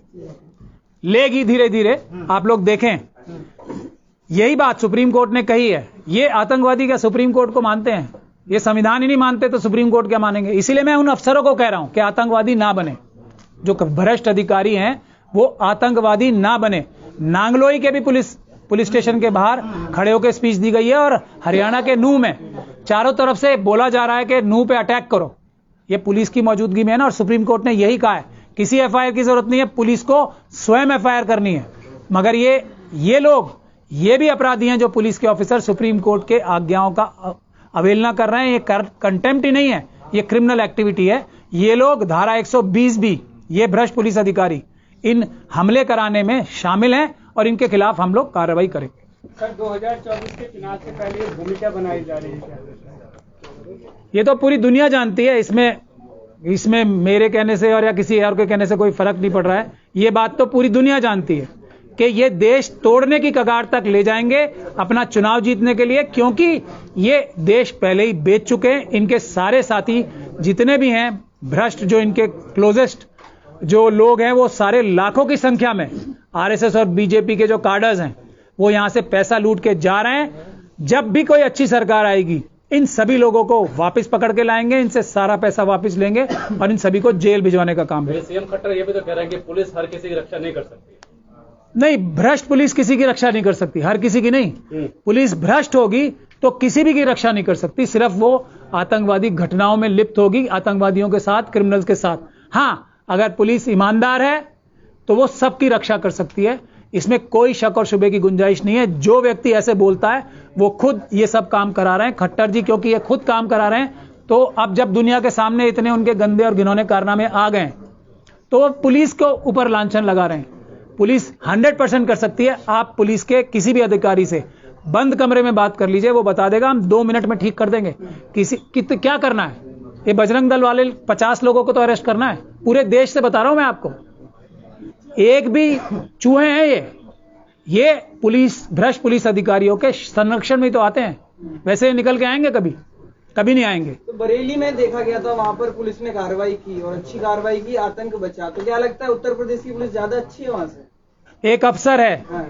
लेगी धीरे धीरे, आप लोग देखें। यही बात सुप्रीम कोर्ट ने कही है। ये आतंकवादी क्या सुप्रीम कोर्ट को मानते हैं? ये संविधान ही नहीं मानते तो सुप्रीम कोर्ट क्या मानेंगे? इसीलिए मैं उन अफसरों को कह रहा हूं कि आतंकवादी ना बने, जो भ्रष्ट अधिकारी हैं वो आतंकवादी ना बने। नांगलोई के भी पुलिस स्टेशन के बाहर खड़े होकर स्पीच दी गई है, और हरियाणा के नूह में चारों तरफ से बोला जा रहा है कि नूह पे अटैक करो। ये पुलिस की मौजूदगी में है ना, और सुप्रीम कोर्ट ने यही कहा है किसी एफआईआर की जरूरत नहीं है, पुलिस को स्वयं एफआईआर करनी है। मगर ये लोग, ये भी अपराधी हैं जो पुलिस के ऑफिसर सुप्रीम कोर्ट के आज्ञाओं का अवहेलना कर रहे हैं। ये कंटेम्प्ट ही नहीं है, ये क्रिमिनल एक्टिविटी है। ये लोग धारा 120 भी, ये भ्रष्ट पुलिस अधिकारी इन हमले कराने में शामिल हैं और इनके खिलाफ हम लोग कार्रवाई करेंगे। सर 2024 के चुनाव से पहले ये भूमिका बनाई जा रही है, ये तो पूरी दुनिया जानती है। इसमें मेरे कहने से और या किसी और के कहने से कोई फर्क नहीं पड़ रहा है। ये बात तो पूरी दुनिया जानती है कि ये देश तोड़ने की कगार तक ले जाएंगे अपना चुनाव जीतने के लिए, क्योंकि ये देश पहले ही बेच चुके हैं। इनके सारे साथी जितने भी हैं भ्रष्ट, जो इनके क्लोजेस्ट जो लोग हैं, वो सारे लाखों की संख्या में आरएसएस और बीजेपी के जो कार्डर्स हैं वो यहां से पैसा लूट के जा रहे हैं। जब भी कोई अच्छी सरकार आएगी इन सभी लोगों को वापस पकड़ के लाएंगे, इनसे सारा पैसा वापस लेंगे और इन सभी को जेल भिजवाने का काम है। सीएम खट्टर ये भी तो कह रहे हैं कि पुलिस हर किसी की रक्षा नहीं कर सकती। नहीं, भ्रष्ट पुलिस किसी की रक्षा नहीं कर सकती, हर किसी की नहीं। पुलिस भ्रष्ट होगी तो किसी भी की रक्षा नहीं कर सकती, सिर्फ वो आतंकवादी घटनाओं में लिप्त होगी, आतंकवादियों के साथ, क्रिमिनल्स के साथ। हां, अगर पुलिस ईमानदार है तो वो सबकी रक्षा कर सकती है, इसमें कोई शक और शुबे की गुंजाइश नहीं है। जो व्यक्ति ऐसे बोलता है वो खुद ये सब काम करा रहे हैं, खट्टर जी, क्योंकि ये खुद काम करा रहे हैं। तो अब जब दुनिया के सामने इतने उनके गंदे और घिनौने कारनामे आ गए तो वो पुलिस को ऊपर लांछन लगा रहे हैं। पुलिस 100% कर सकती है। आप पुलिस के किसी भी अधिकारी से बंद कमरे में बात कर लीजिए, वो बता देगा हम 2 मिनट में ठीक कर देंगे। क्या करना है, ये बजरंग दल वाले 50 लोगों को तो अरेस्ट करना है, पूरे देश से बता रहा हूं मैं आपको। एक भी चूहे हैं ये पुलिस, भ्रष्ट पुलिस अधिकारियों के संरक्षण में तो आते हैं, वैसे निकल के आएंगे कभी नहीं आएंगे। तो बरेली में देखा गया था, वहां पर पुलिस ने कार्रवाई की और अच्छी कार्रवाई की, आतंक बचा। तो क्या लगता है उत्तर प्रदेश की पुलिस ज्यादा अच्छी है वहां से? एक अफसर है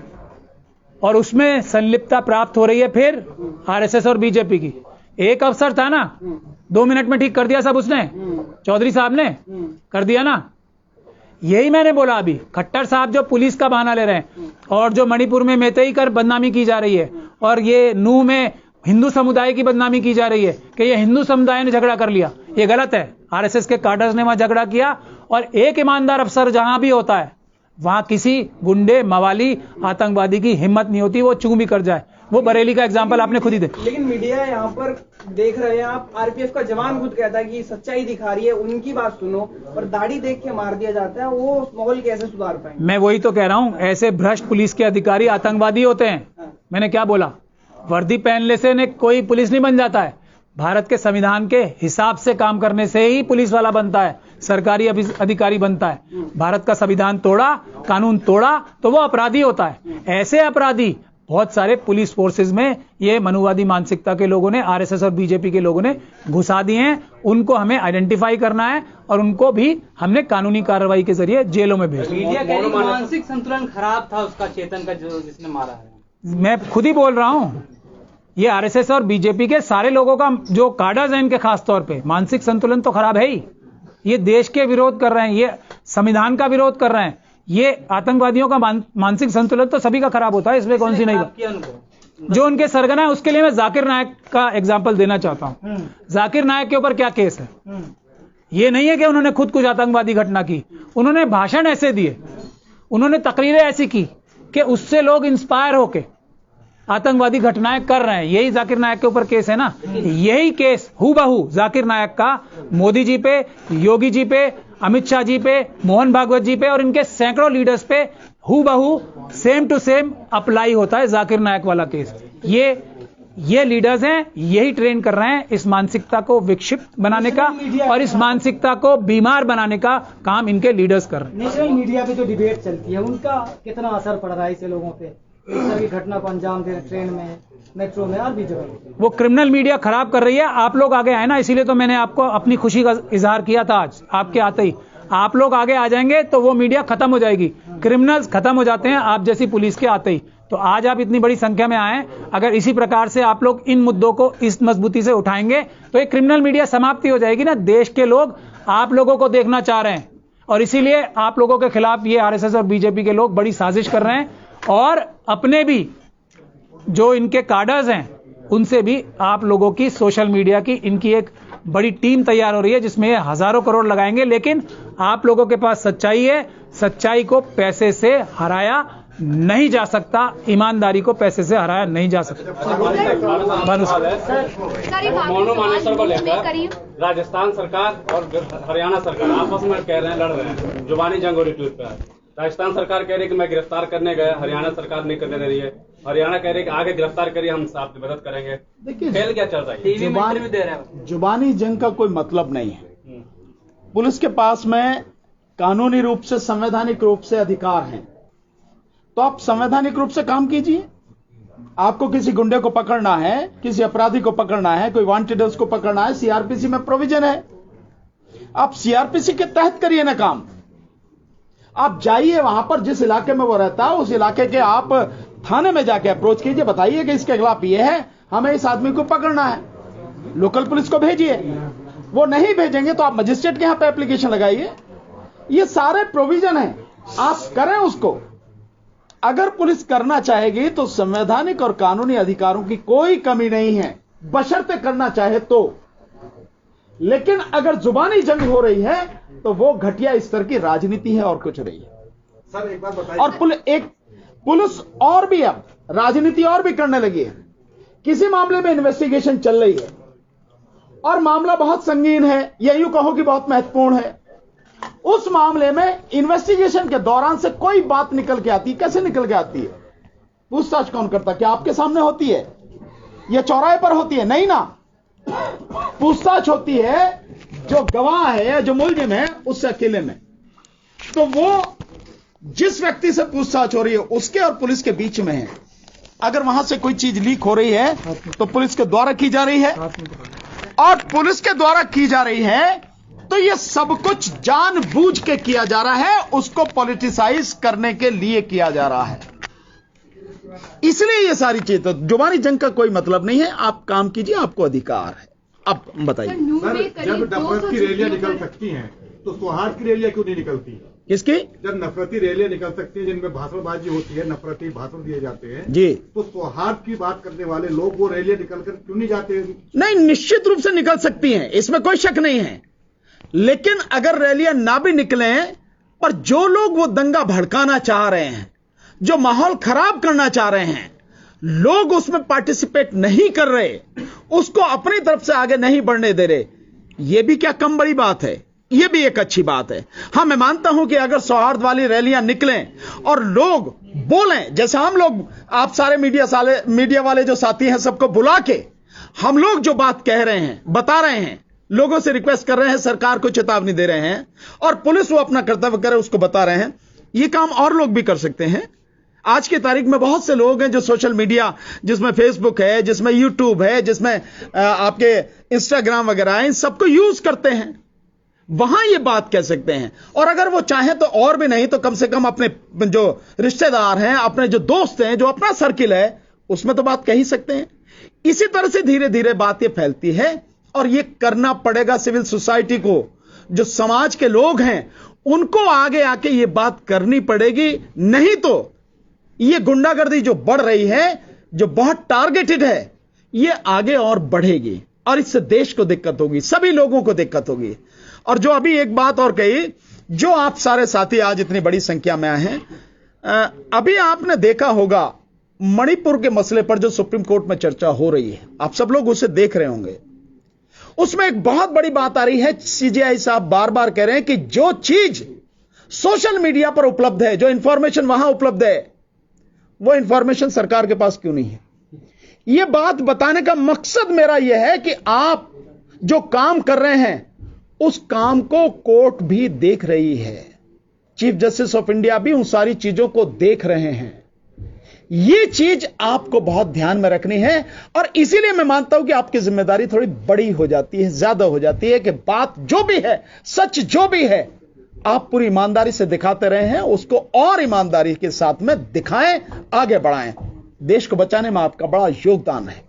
और उसमें संलिप्तता प्राप्त हो रही है फिर आरएसएस और बीजेपी की। एक अफसर था ना, 2 मिनट में ठीक कर दिया सब उसने, चौधरी साहब ने कर दिया ना। यही मैंने बोला अभी, खट्टर साहब जो पुलिस का बहाना ले रहे हैं और जो मणिपुर में मेतेई कर बदनामी की जा रही है और ये नूह में हिंदू समुदाय की बदनामी की जा रही है कि ये हिंदू समुदाय ने झगड़ा कर लिया, ये गलत है। आरएसएस के कार्डर्स ने वहां झगड़ा किया और एक ईमानदार अफसर जहां भी होता है वहां किसी गुंडे, मवाली, आतंकवादी की हिम्मत नहीं होती, वो चूं भी कर जाए। वो बरेली का एग्जाम्पल आपने खुद ही दे। लेकिन मीडिया यहाँ पर देख रहे हैं आप, आरपीएफ का जवान खुद कहता है कि सच्चाई दिखा रही है, उनकी बात सुनो, और दाढ़ी देख के मार दिया जाता है, वो माहौल कैसे सुधार पाएंगे? मैं वही तो कह रहा हूं, ऐसे भ्रष्ट पुलिस के अधिकारी आतंकवादी होते हैं। मैंने क्या बोला, वर्दी पहनने से कोई पुलिस नहीं बन जाता है। भारत के संविधान के हिसाब से काम करने से ही पुलिस वाला बनता है, सरकारी अधिकारी बनता है। भारत का संविधान तोड़ा, कानून तोड़ा तो वो अपराधी होता है। ऐसे अपराधी बहुत सारे पुलिस फोर्सेज में ये मनुवादी मानसिकता के लोगों ने, आरएसएस और बीजेपी के लोगों ने घुसा दिए हैं। उनको हमें आइडेंटिफाई करना है और उनको भी हमने कानूनी कार्रवाई के जरिए जेलों में भेजना। मीडिया कह रही मानसिक संतुलन खराब था उसका, चेतन का, जो जिसने मारा है। मैं खुद ही बोल रहा हूं, ये आरएसएस और बीजेपी के सारे लोगों का, जो कार्डर्स हैं इनके खास तौर पे, मानसिक संतुलन तो खराब है ही। ये देश के विरोध कर रहे हैं, ये संविधान का विरोध कर रहे हैं, ये आतंकवादियों का मानसिक संतुलन तो सभी का खराब होता है, इसमें कौन सी नहीं बात। जो उनके सरगना है उसके लिए मैं जाकिर नायक का एग्जाम्पल देना चाहता हूं। जाकिर नायक के ऊपर क्या केस है? ये नहीं है कि उन्होंने खुद कुछ आतंकवादी घटना की, उन्होंने भाषण ऐसे दिए, उन्होंने तकरीरें ऐसी की कि उससे लोग इंस्पायर होके आतंकवादी घटनाएं कर रहे हैं। यही जाकिर नायक के ऊपर केस है ना। यही केस हूबहू जाकिर नायक का मोदी जी पे, योगी जी पे, अमित शाह जी पे, मोहन भागवत जी पे और इनके सैकड़ों लीडर्स पे हूबहू सेम टू सेम अप्लाई होता है जाकिर नायक वाला केस। ये लीडर्स हैं, यही ट्रेन कर रहे हैं इस मानसिकता को विक्षिप्त बनाने का और इस मानसिकता को बीमार बनाने का काम इनके लीडर्स कर रहे हैं। नेशनल मीडिया पे जो डिबेट चलती है उनका कितना असर पड़ रहा है ऐसे लोगों पे, सभी घटना को अंजाम दे रहे, ट्रेन में, मेट्रो में और भी जगह? वो क्रिमिनल मीडिया खराब कर रही है। आप लोग आगे आए ना, इसीलिए तो मैंने आपको अपनी खुशी का इजहार किया था आज। आपके आते ही आप लोग आगे आ जाएंगे तो वो मीडिया खत्म हो जाएगी, क्रिमिनल्स खत्म हो जाते हैं आप जैसी पुलिस के आते ही। तो आज आप इतनी बड़ी संख्या में आए, अगर इसी प्रकार से आप लोग इन मुद्दों को इस मजबूती से उठाएंगे तो एक क्रिमिनल मीडिया समाप्ति हो जाएगी ना। देश के लोग आप लोगों को देखना चाह रहे हैं और इसीलिए आप लोगों के खिलाफ ये आरएसएस और बीजेपी के लोग बड़ी साजिश कर रहे हैं और अपने भी जो इनके कार्डर्स हैं उनसे भी आप लोगों की, सोशल मीडिया की, इनकी एक बड़ी टीम तैयार हो रही है जिसमें हजारों करोड़ लगाएंगे। लेकिन आप लोगों के पास सच्चाई है, सच्चाई को पैसे से हराया नहीं जा सकता, ईमानदारी को पैसे से हराया नहीं जा सकता। मोनो मानेसर को लेकर राजस्थान सरकार और हरियाणा सरकार आपस में कह रहे हैं, लड़ रहे हैं, जुबानी जंग हो रही ट्वीट पर। राजस्थान सरकार कह रही है कि मैं गिरफ्तार करने गया, हरियाणा सरकार नहीं करने दे रही है। हरियाणा कह रही है कि आगे गिरफ्तार करिए, हम आपकी मदद करेंगे। देखिए, खेल क्या चल रहा है? जुबानी जंग का कोई मतलब नहीं है। पुलिस के पास में कानूनी रूप से, संवैधानिक रूप से अधिकार हैं, तो आप संवैधानिक रूप से काम कीजिए। आपको किसी गुंडे को पकड़ना है, किसी अपराधी को पकड़ना है, कोई वांटेडर्स को पकड़ना है, सीआरपीसी में प्रोविजन है, आप सीआरपीसी के तहत करिए ना काम। आप जाइए वहां पर, जिस इलाके में वो रहता है उस इलाके के आप थाने में जाके अप्रोच कीजिए, बताइए कि इसके खिलाफ ये है, हमें इस आदमी को पकड़ना है। लोकल पुलिस को भेजिए, वो नहीं भेजेंगे तो आप मजिस्ट्रेट के यहां पे एप्लीकेशन लगाइए। ये सारे प्रोविजन हैं, आप करें उसको। अगर पुलिस करना चाहेगी तो संवैधानिक और कानूनी अधिकारों की कोई कमी नहीं है, बशर्ते करना चाहे तो। लेकिन अगर जुबानी जंग हो रही है तो वो घटिया स्तर की राजनीति है और कुछ नहीं है। सर एक बात बताइए। और पुलिस और भी अब राजनीति और भी करने लगी है। किसी मामले में इन्वेस्टिगेशन चल रही है और मामला बहुत संगीन है, या यूं कहो कि बहुत महत्वपूर्ण है, उस मामले में इन्वेस्टिगेशन के दौरान से कोई बात निकल के आती है। कैसे निकल के आती है? पूछताछ कौन करता? क्या आपके सामने होती है या चौराहे पर होती है? नहीं ना, पूछताछ होती है जो गवाह है या जो मुलजिम है उससे अकेले में। तो वो जिस व्यक्ति से पूछताछ हो रही है उसके और पुलिस के बीच में है। अगर वहां से कोई चीज लीक हो रही है तो पुलिस के द्वारा की जा रही है, और पुलिस के द्वारा की जा रही है तो यह सब कुछ जानबूझ के किया जा रहा है, उसको पॉलिटिसाइज करने के लिए किया जा रहा है। इसलिए ये सारी चीज, तो जुबानी जंग का कोई मतलब नहीं है। आप काम कीजिए, आपको अधिकार है। अब बताइए सर, जब नफरत की रैलियां निकल सकती हैं तो सौहार्द की रैलियां क्यों नहीं निकलती? किसकी? जब नफरती रैलियां निकल सकती है जिनमें भाषणबाजी होती है, नफरती भाषण दिए जाते हैं जी, तो सौहार्द की बात करने वाले लोग वो रैलियां निकलकर क्यों नहीं जाते? नहीं, निश्चित रूप से निकल सकती हैं, इसमें कोई शक नहीं है। लेकिन अगर रैलियां ना भी निकले, पर जो लोग वो दंगा भड़काना चाह रहे हैं, जो माहौल खराब करना चाह रहे हैं, लोग उसमें पार्टिसिपेट नहीं कर रहे, उसको अपनी तरफ से आगे नहीं बढ़ने दे रहे, यह भी क्या कम बड़ी बात है? यह भी एक अच्छी बात है। हां, मैं मानता हूं कि अगर सौहार्द वाली रैलियां निकलें और लोग बोलें, जैसे हम लोग, आप सारे मीडिया वाले जो साथी हैं, सबको बुला के हम लोग जो बात कह रहे हैं, बता रहे हैं, लोगों से रिक्वेस्ट कर रहे हैं, सरकार को चेतावनी दे रहे हैं, और पुलिस वो अपना कर्तव्य करे उसको बता रहे हैं, यह काम और लोग भी कर सकते हैं। आज की तारीख में बहुत से लोग हैं जो सोशल मीडिया, जिसमें फेसबुक है, जिसमें यूट्यूब है, जिसमें आपके इंस्टाग्राम वगैरह है, इन सबको यूज करते हैं, वहां ये बात कह सकते हैं। और अगर वो चाहें तो और भी नहीं तो कम से कम अपने जो रिश्तेदार हैं, अपने जो दोस्त हैं, जो अपना सर्किल है, उसमें तो बात कह ही सकते हैं। इसी तरह से धीरे धीरे बात ये फैलती है, और ये करना पड़ेगा सिविल सोसाइटी को, जो समाज के लोग हैं उनको आगे आके ये बात करनी पड़ेगी। नहीं तो ये गुंडागर्दी जो बढ़ रही है, जो बहुत टारगेटेड है, ये आगे और बढ़ेगी, और इससे देश को दिक्कत होगी, सभी लोगों को दिक्कत होगी। और जो अभी एक बात और कही, जो आप सारे साथी आज इतनी बड़ी संख्या में आए हैं, अभी आपने देखा होगा मणिपुर के मसले पर जो सुप्रीम कोर्ट में चर्चा हो रही है, आप सब लोग उसे देख रहे होंगे। उसमें एक बहुत बड़ी बात आ रही है, सीजेआई साहब बार बार कह रहे हैं कि जो चीज सोशल मीडिया पर उपलब्ध है, जो इंफॉर्मेशन वहां उपलब्ध है, वो इंफॉर्मेशन सरकार के पास क्यों नहीं है। यह बात बताने का मकसद मेरा यह है कि आप जो काम कर रहे हैं उस काम को कोर्ट भी देख रही है, चीफ जस्टिस ऑफ इंडिया भी उन सारी चीजों को देख रहे हैं। यह चीज आपको बहुत ध्यान में रखनी है, और इसीलिए मैं मानता हूं कि आपकी जिम्मेदारी थोड़ी बड़ी हो जाती है, ज्यादा हो जाती है, कि बात जो भी है, सच जो भी है, आप पूरी ईमानदारी से दिखाते रहे हैं, उसको और ईमानदारी के साथ में दिखाएं, आगे बढ़ाएं। देश को बचाने में आपका बड़ा योगदान है।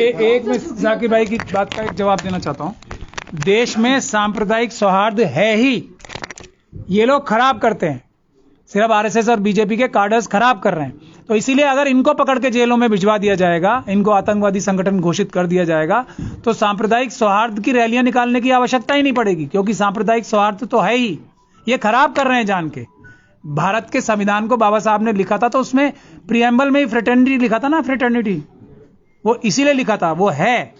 एक मैं जाकिर भाई की बात का एक जवाब देना चाहता हूं। देश में सांप्रदायिक सौहार्द है ही, ये लोग खराब करते हैं, सिर्फ आरएसएस और बीजेपी के कार्डर्स खराब कर रहे हैं। तो इसीलिए अगर इनको पकड़ के जेलों में भिजवा दिया जाएगा, इनको आतंकवादी संगठन घोषित कर दिया जाएगा, तो सांप्रदायिक सौहार्द की रैलियां निकालने की आवश्यकता ही नहीं पड़ेगी, क्योंकि सांप्रदायिक सौहार्द तो है ही। ये खराब कर रहे हैं जान के। भारत के संविधान को बाबा साहब ने लिखा था तो उसमें प्रियम्बल में ही फ्रेटर्निटी लिखा था ना, फ्रेटर्निटी, वो इसीलिए लिखा था, वो है।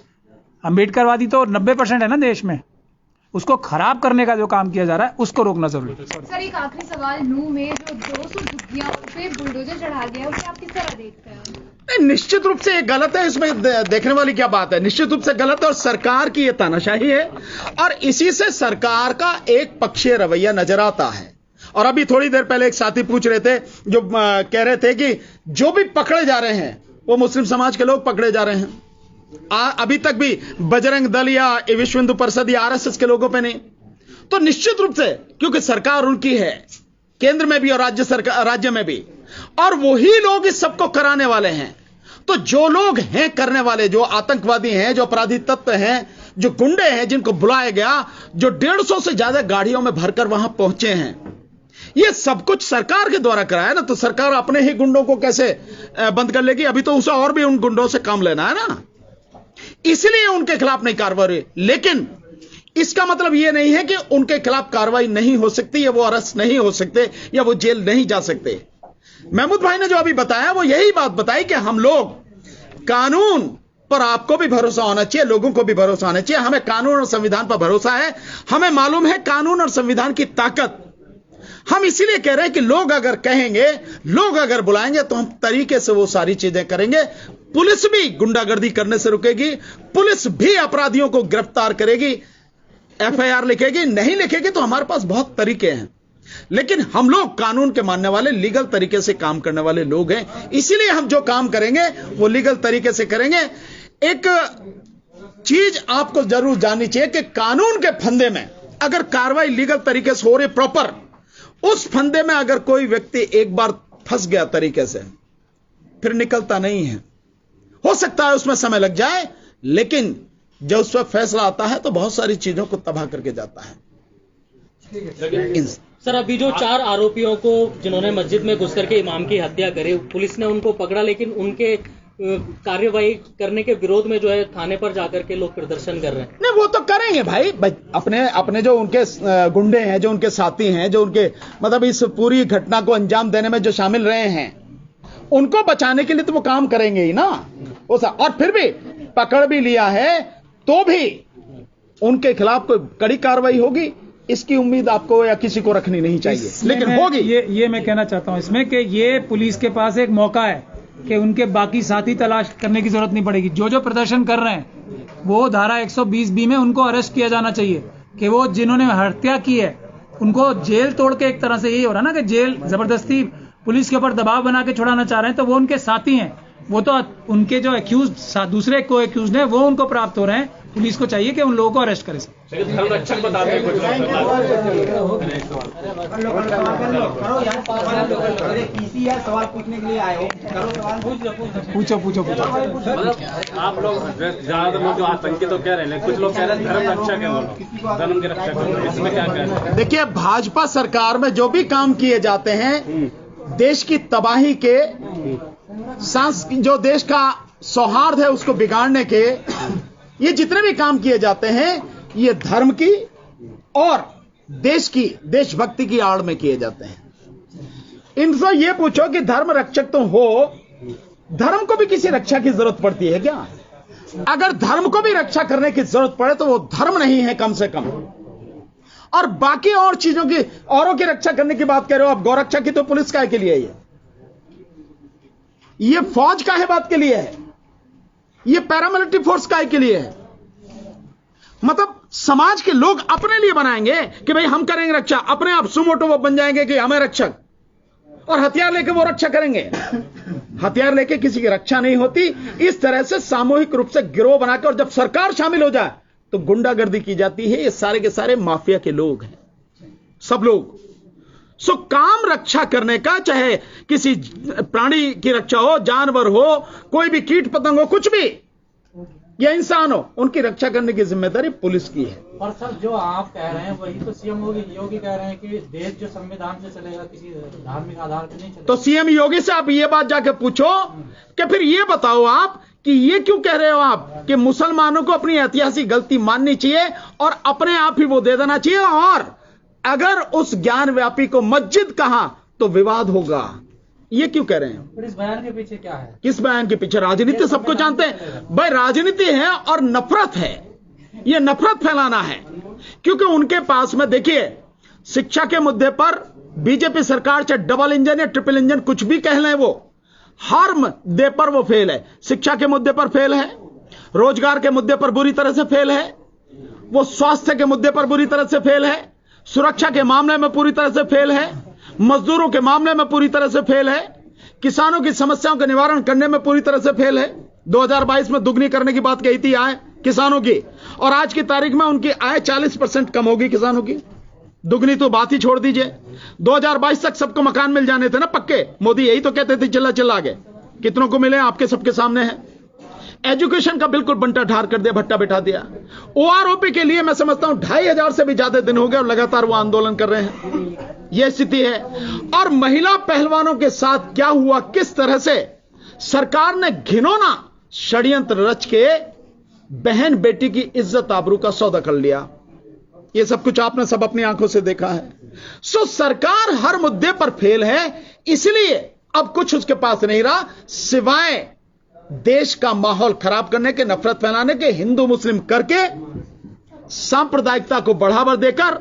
अंबेडकरवादी तो 90% है ना देश में, उसको खराब करने का जो काम किया जा रहा है उसको रोकना जरूरी है। सर एक आखिरी सवाल, नूह में जो 200 झुग्गियां पे बुलडोजर चढ़ा गया है, उसे आप किस तरह देखते हैं? निश्चित रूप से ये गलत है, इसमें देखने वाली क्या बात है, निश्चित रूप से गलत है, और सरकार की ये तानाशाही है, और इसी से सरकार का एक पक्षीय रवैया नजर आता है। और अभी थोड़ी देर पहले एक साथी पूछ रहे थे, जो कह रहे थे कि जो भी पकड़े जा रहे हैं वो मुस्लिम समाज के लोग पकड़े जा रहे हैं, अभी तक भी बजरंग दल या विश्व हिंदू परिषद या आरएसएस के लोगों पे नहीं। तो निश्चित रूप से, क्योंकि सरकार उनकी है, केंद्र में भी और राज्य में भी, और वही लोग इस सबको कराने वाले हैं, तो जो लोग हैं करने वाले, जो आतंकवादी हैं, जो अपराधी तत्व हैं, जो गुंडे हैं जिनको बुलाया गया, जो 150 से ज्यादा गाड़ियों में भरकर वहां पहुंचे हैं, ये सब कुछ सरकार के द्वारा कराया ना। तो सरकार अपने ही गुंडों को कैसे बंद कर लेगी? अभी तो उसे और भी उन गुंडों से काम लेना है ना, इसलिए उनके खिलाफ नहीं कार्रवाई हुई। लेकिन इसका मतलब यह नहीं है कि उनके खिलाफ कार्रवाई नहीं हो सकती, या वो अरेस्ट नहीं हो सकते, या वो जेल नहीं जा सकते। महमूद भाई ने जो अभी बताया वो यही बात बताई कि हम लोग कानून पर, आपको भी भरोसा होना चाहिए, लोगों को भी भरोसा होना चाहिए। हमें कानून और संविधान पर भरोसा है, हमें मालूम है कानून और संविधान की ताकत। हम इसीलिए कह रहे हैं कि लोग अगर कहेंगे, लोग अगर बुलाएंगे तो हम तरीके से वो सारी चीजें करेंगे। पुलिस भी गुंडागर्दी करने से रुकेगी, पुलिस भी अपराधियों को गिरफ्तार करेगी, एफआईआर लिखेगी, नहीं लिखेगी तो हमारे पास बहुत तरीके हैं। लेकिन हम लोग कानून के मानने वाले, लीगल तरीके से काम करने वाले लोग हैं, इसीलिए हम जो काम करेंगे वो लीगल तरीके से करेंगे। एक चीज आपको जरूर जाननी चाहिए कि कानून के फंदे में अगर कार्रवाई लीगल तरीके से हो रही प्रॉपर, उस फंदे में अगर कोई व्यक्ति एक बार फंस गया तरीके से, फिर निकलता नहीं है। हो सकता है उसमें समय लग जाए, लेकिन जब उस पर फैसला आता है तो बहुत सारी चीजों को तबाह करके जाता है। सर, अभी जो 4 आरोपियों को जिन्होंने मस्जिद में घुस करके इमाम की हत्या करी, पुलिस ने उनको पकड़ा, लेकिन उनके कार्यवाही करने के विरोध में जो है थाने पर जाकर के लोग प्रदर्शन कर रहे हैं। नहीं, वो तो करेंगे भाई, अपने जो उनके गुंडे हैं, जो उनके साथी हैं, जो उनके मतलब इस पूरी घटना को अंजाम देने में जो शामिल रहे हैं, उनको बचाने के लिए तो वो काम करेंगे ही ना। और फिर भी पकड़ भी लिया है तो भी उनके खिलाफ कोई कड़ी कार्रवाई होगी, इसकी उम्मीद आपको या किसी को रखनी नहीं चाहिए, लेकिन होगी। ये मैं कहना चाहता हूं इसमें कि ये पुलिस के पास एक मौका है कि उनके बाकी साथी तलाश करने की जरूरत नहीं पड़ेगी। जो प्रदर्शन कर रहे हैं वो धारा 120B में उनको अरेस्ट किया जाना चाहिए कि वो जिन्होंने हत्या की है उनको जेल तोड़ के, एक तरह से यही हो रहा ना कि जेल जबरदस्ती पुलिस के ऊपर दबाव बना के छुड़ाना चाह रहे हैं, तो वो उनके साथी हैं, वो तो उनके जो एक्यूज दूसरे को एक्यूज है वो उनको प्राप्त हो रहे हैं। पुलिस को चाहिए कि उन लोगों को अरेस्ट करे। सवाल पूछने के लिए आए हो, पूछो। आप लोग ज्यादातर लोग जो आतंकी तो कह रहे हैं, कुछ लोग कह रहे हैं धर्म रक्षा के, धर्म की रक्षा करो, इसमें क्या कह रहे हैं? देखिए, भाजपा सरकार में जो भी काम किए जाते हैं देश की तबाही के, जो देश का सौहार्द है उसको बिगाड़ने के, ये जितने भी काम किए जाते हैं ये धर्म की और देश की, देशभक्ति की आड़ में किए जाते हैं। इनसे ये पूछो कि धर्म रक्षक तो हो, धर्म को भी किसी रक्षा की जरूरत पड़ती है क्या? अगर धर्म को भी रक्षा करने की जरूरत पड़े तो वो धर्म नहीं है कम से कम। और बाकी और चीजों की, औरों की रक्षा करने की बात कर रहे हो आप, गौरक्षा की तो पुलिस काहे के लिए है? ये फौज काहे बात के लिए है? ये पैरामिलिट्री फोर्स काहे के लिए है? मतलब समाज के लोग अपने लिए बनाएंगे कि भाई हम करेंगे रक्षा, अपने आप सुमोटो वो बन जाएंगे कि हमें रक्षक, और हथियार लेके वो रक्षा करेंगे। हथियार लेके किसी की रक्षा नहीं होती। इस तरह से सामूहिक रूप से गिरोह बनाकर, और जब सरकार शामिल हो जाए तो गुंडागर्दी की जाती है। ये सारे के सारे माफिया के लोग हैं, सब लोग। सो काम रक्षा करने का, चाहे किसी प्राणी की रक्षा हो, जानवर हो, कोई भी कीट पतंग हो, कुछ भी, या इंसान हो, उनकी रक्षा करने की जिम्मेदारी पुलिस की है। और सर, जो आप कह रहे हैं वही तो सीएम योगी कह रहे हैं कि देश जो संविधान से चलेगा, किसी धार्मिक आधार पर नहीं चलेगा। तो सीएम योगी से आप ये बात जाके पूछो कि फिर ये बताओ आप कि ये क्यों कह रहे हो आप कि मुसलमानों को अपनी ऐतिहासिक गलती माननी चाहिए और अपने आप ही वो दे देना चाहिए, और अगर उस ज्ञान व्यापी को मस्जिद कहा तो विवाद होगा। ये क्यों कह रहे हैं? फिर इस बयान के पीछे क्या है? किस बयान के पीछे? राजनीति सबको जानते हैं भाई, राजनीति है और नफरत है। ये नफरत फैलाना है, क्योंकि उनके पास में देखिए, शिक्षा के मुद्दे पर बीजेपी सरकार चाहे डबल इंजन या ट्रिपल इंजन कुछ भी कह लें, वो हर मुद्दे पर वो फेल है। शिक्षा के मुद्दे पर फेल है, रोजगार के मुद्दे पर बुरी तरह से फेल है, वो स्वास्थ्य के मुद्दे पर बुरी तरह से फेल है, सुरक्षा के मामले में पूरी तरह से फेल है, मजदूरों के मामले में पूरी तरह से फेल है, किसानों की समस्याओं का निवारण करने में पूरी तरह से फेल है। 2022 में दुगनी करने की बात कही थी आय किसानों की, और आज की तारीख में उनकी आय 40% कम होगी किसानों की। दुगनी तो बात ही छोड़ दीजिए, 2022 तक सबको मकान मिल जाने थे ना पक्के। मोदी यही तो कहते थे चिल्ला चिल्ला के, कितनों को मिले आपके सबके सामने है। एजुकेशन का बिल्कुल बंटा ढार कर दिया, भट्टा बैठा दिया। ओआरओपी के लिए मैं समझता हूं 2500 से भी ज्यादा दिन हो गए और लगातार वो आंदोलन कर रहे हैं। यह स्थिति है। और महिला पहलवानों के साथ क्या हुआ, किस तरह से सरकार ने घिनौना षड्यंत्र रच के बहन बेटी की इज्जत आबरू का सौदा कर लिया, यह सब कुछ आपने सब अपनी आंखों से देखा है। सो सरकार हर मुद्दे पर फेल है, इसलिए अब कुछ उसके पास नहीं रहा सिवाय देश का माहौल खराब करने के, नफरत फैलाने के, हिंदू मुस्लिम करके, सांप्रदायिकता को बढ़ावा देकर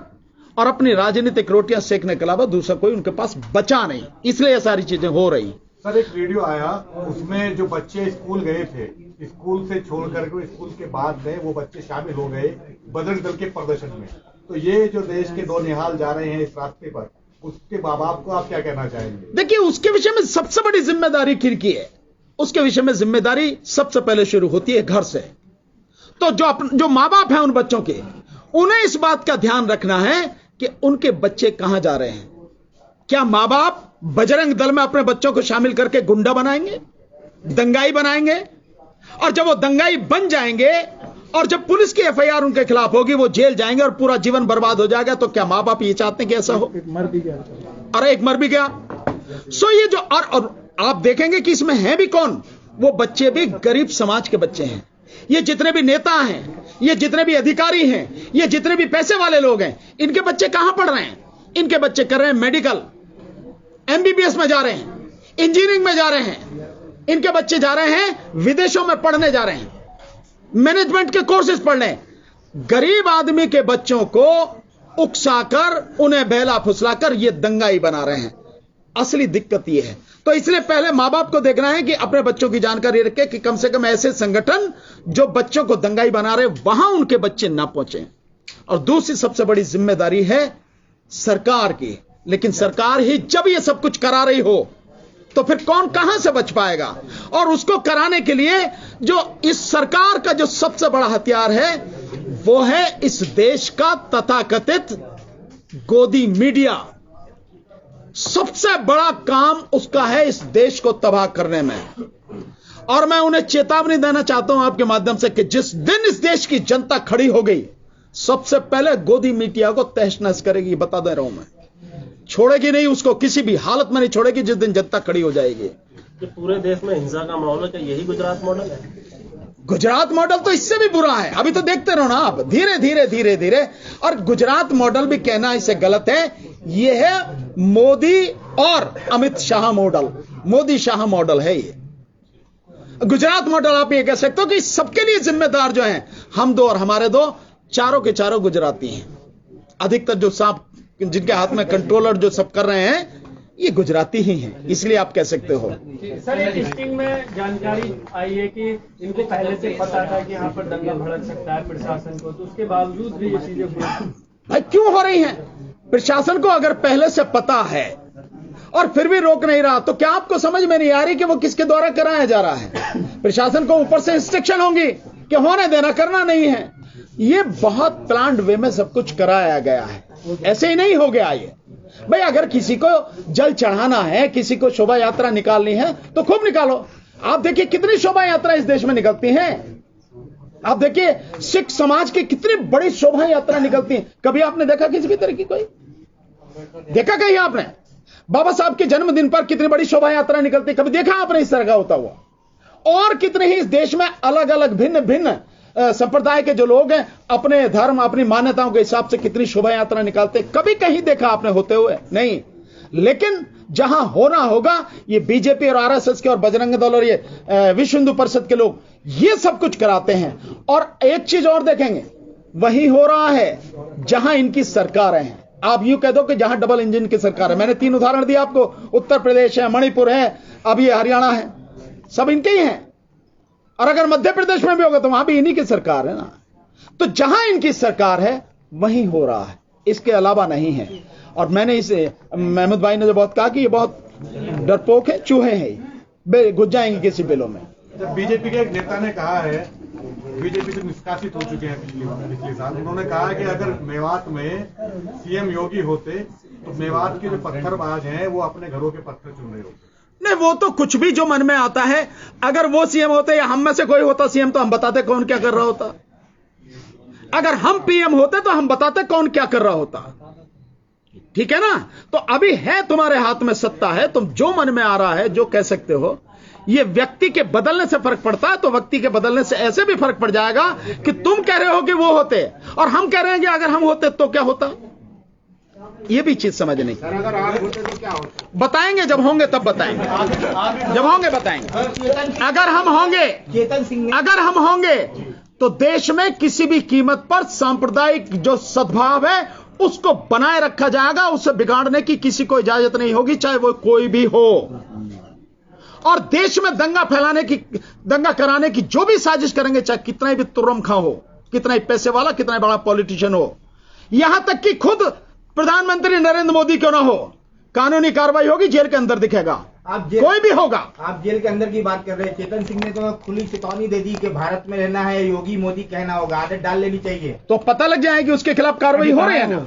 और अपनी राजनीतिक रोटियां सेकने के अलावा दूसरा कोई उनके पास बचा नहीं। इसलिए ये सारी चीजें हो रही। सर एक वीडियो आया, उसमें जो बच्चे स्कूल गए थे, स्कूल से छोड़ करके स्कूल के बाद में वो बच्चे शामिल हो गए बजरंग दल के प्रदर्शन में। तो ये जो देश के दो निहाल जा रहे हैं इस रास्ते पर, उसके माँ बाप को आप क्या कहना चाहेंगे? देखिए, उसके विषय में सबसे बड़ी जिम्मेदारी किनकी है? उसके विषय में जिम्मेदारी सबसे पहले शुरू होती है घर से। तो जो मां बाप हैं उन बच्चों के, उन्हें इस बात का ध्यान रखना है कि उनके बच्चे कहां जा रहे हैं। क्या मां बाप बजरंग दल में अपने बच्चों को शामिल करके गुंडा बनाएंगे, दंगाई बनाएंगे? और जब वो दंगाई बन जाएंगे और जब पुलिस की एफआईआर उनके खिलाफ होगी, वो जेल जाएंगे और पूरा जीवन बर्बाद हो जाएगा। तो क्या मां बाप ये चाहते हैं कि ऐसा हो? अरे एक मर भी गया। सो ये जो और आप देखेंगे कि इसमें है भी कौन? वो बच्चे भी गरीब समाज के बच्चे हैं। ये जितने भी नेता हैं, ये जितने भी अधिकारी हैं, ये जितने भी पैसे वाले लोग हैं, इनके बच्चे कहां पढ़ रहे हैं? इनके बच्चे कर रहे हैं मेडिकल, एमबीबीएस में जा रहे हैं, इंजीनियरिंग में जा रहे हैं। इनके बच्चे जा रहे हैं विदेशों में पढ़ने जा रहे हैं, मैनेजमेंट के कोर्सेज पढ़ रहे हैं। गरीब आदमी के बच्चों को उकसाकर, उन्हें बहला फुसलाकर ये दंगाई बना रहे हैं। असली दिक्कत यह है। तो इसलिए पहले मां बाप को देखना है कि अपने बच्चों की जानकारी रखे कि कम से कम ऐसे संगठन जो बच्चों को दंगाई बना रहे, वहां उनके बच्चे ना पहुंचे। और दूसरी सबसे बड़ी जिम्मेदारी है सरकार की। लेकिन सरकार ही जब ये सब कुछ करा रही हो तो फिर कौन कहां से बच पाएगा? और उसको कराने के लिए जो इस सरकार का जो सबसे बड़ा हथियार है वो है इस देश का तथाकथित गोदी मीडिया। सबसे बड़ा काम उसका है इस देश को तबाह करने में। और मैं उन्हें चेतावनी देना चाहता हूं आपके माध्यम से कि जिस दिन इस देश की जनता खड़ी हो गई, सबसे पहले गोदी मीडिया को तहस नहस करेगी, बता दे रहा हूं मैं। छोड़ेगी नहीं उसको, किसी भी हालत में नहीं छोड़ेगी जिस दिन जनता खड़ी हो जाएगी। जो पूरे देश में हिंसा का माहौल है, क्या यही गुजरात मॉडल है? गुजरात मॉडल तो इससे भी बुरा है। अभी तो देखते रहो ना आप, धीरे धीरे धीरे धीरे। और गुजरात मॉडल भी कहना इससे गलत है। यह है मोदी और अमित शाह मॉडल, मोदी शाह मॉडल है ये। गुजरात मॉडल आप ये कह सकते हो कि सबके लिए जिम्मेदार जो हैं हम दो और हमारे दो, चारों के चारों गुजराती हैं। अधिकतर जो सांप जिनके हाथ में कंट्रोलर जो सब कर रहे हैं ये गुजराती ही हैं, इसलिए आप कह सकते हो। सर, ये लिस्टिंग में जानकारी आई है कि इनको पहले से पता था कि यहाँ पर दंगा भड़क सकता है प्रशासन को, तो उसके बावजूद भी ये चीजें भाई क्यों हो रही हैं? प्रशासन को अगर पहले से पता है और फिर भी रोक नहीं रहा, तो क्या आपको समझ में नहीं आ रही कि वो किसके द्वारा कराया जा रहा है? प्रशासन को ऊपर से इंस्ट्रक्शन होंगी कि होने देना, करना नहीं है। ये बहुत प्लान्ड वे में सब कुछ कराया गया है, ऐसे ही नहीं हो गया ये। भाई अगर किसी को जल चढ़ाना है, किसी को शोभा यात्रा निकालनी है तो खूब निकालो। आप देखिए कितनी शोभा यात्रा इस देश में निकलती हैं। आप देखिए सिख समाज की कितनी बड़ी शोभा यात्रा निकलती है। कभी आपने देखा किसी भी तरह की कोई? देखा कहीं आपने? बाबा साहब के जन्मदिन पर कितनी बड़ी शोभा यात्रा निकलती, कभी देखा आपने इस तरह का होता हुआ? और कितने ही इस देश में अलग अलग भिन्न भिन्न संप्रदाय के जो लोग हैं अपने धर्म अपनी मान्यताओं के हिसाब से कितनी शोभा यात्रा निकालते, कभी कहीं देखा आपने होते हुए? नहीं। लेकिन जहां होना होगा ये बीजेपी और आरएसएस के और बजरंग दल और ये विश्व हिंदू परिषद के लोग ये सब कुछ कराते हैं। और एक चीज और देखेंगे, वही हो रहा है जहां इनकी सरकारें हैं। आप यूं कह दो कि जहां डबल इंजन की सरकार है। मैंने 3 उदाहरण दिया आपको, उत्तर प्रदेश है, मणिपुर है, अब ये हरियाणा है, सब इनके ही हैं। और अगर मध्य प्रदेश में भी होगा तो वहां भी इन्हीं की सरकार है ना। तो जहां इनकी सरकार है वहीं हो रहा है, इसके अलावा नहीं है। और मैंने इसे महमूद भाई ने जो बहुत कहा कि ये बहुत डरपोक है, चूहे हैं, घुस जाएंगे किसी बिलों में। बीजेपी के एक नेता ने कहा है, बीजेपी से निष्कासित हो चुके हैं पिछले साल, उन्होंने कहा कि अगर मेवात में सीएम योगी होते तो मेवात के जो पत्थरबाज हैं वो अपने घरों के पत्थर चुन रहे होते। नहीं, वो तो कुछ भी जो मन में आता है। अगर वो सीएम होते या हम में से कोई होता सीएम तो हम बताते कौन क्या कर रहा होता। अगर हम पीएम होते तो हम बताते कौन क्या कर रहा होता। ठीक है ना? तो अभी है तुम्हारे हाथ में सत्ता है, तुम जो मन में आ रहा है जो कह सकते हो। ये व्यक्ति के बदलने से फर्क पड़ता है, तो व्यक्ति के बदलने से ऐसे भी फर्क पड़ जाएगा कि तुम कह रहे हो कि वो होते और हम कह रहे हैं कि अगर हम होते तो क्या होता। ये भी चीज समझने की। अगर आप होते तो क्या होता? बताएंगे, जब होंगे तब बताएंगे, जब होंगे बताएंगे। अगर हम होंगे तो देश में किसी भी कीमत पर सांप्रदायिक जो सद्भाव है उसको बनाए रखा जाएगा, उसे बिगाड़ने की किसी को इजाजत नहीं होगी, चाहे वो कोई भी हो। और देश में दंगा फैलाने की, दंगा कराने की जो भी साजिश करेंगे, चाहे कितना भी तुर्रमखा हो, कितना ही पैसे वाला, कितना बड़ा पॉलिटिशियन हो, यहां तक कि खुद प्रधानमंत्री नरेंद्र मोदी क्यों ना हो, कानूनी कार्रवाई होगी, जेल के अंदर दिखेगा। कोई भी होगा। आप जेल के अंदर की बात कर रहे हैं। चेतन सिंह ने तो खुली चेतावनी दे दी कि भारत में रहना है योगी मोदी कहना होगा, आदत डाल लेनी चाहिए। तो पता लग जाएगी उसके खिलाफ कार्रवाई हो रही है ना?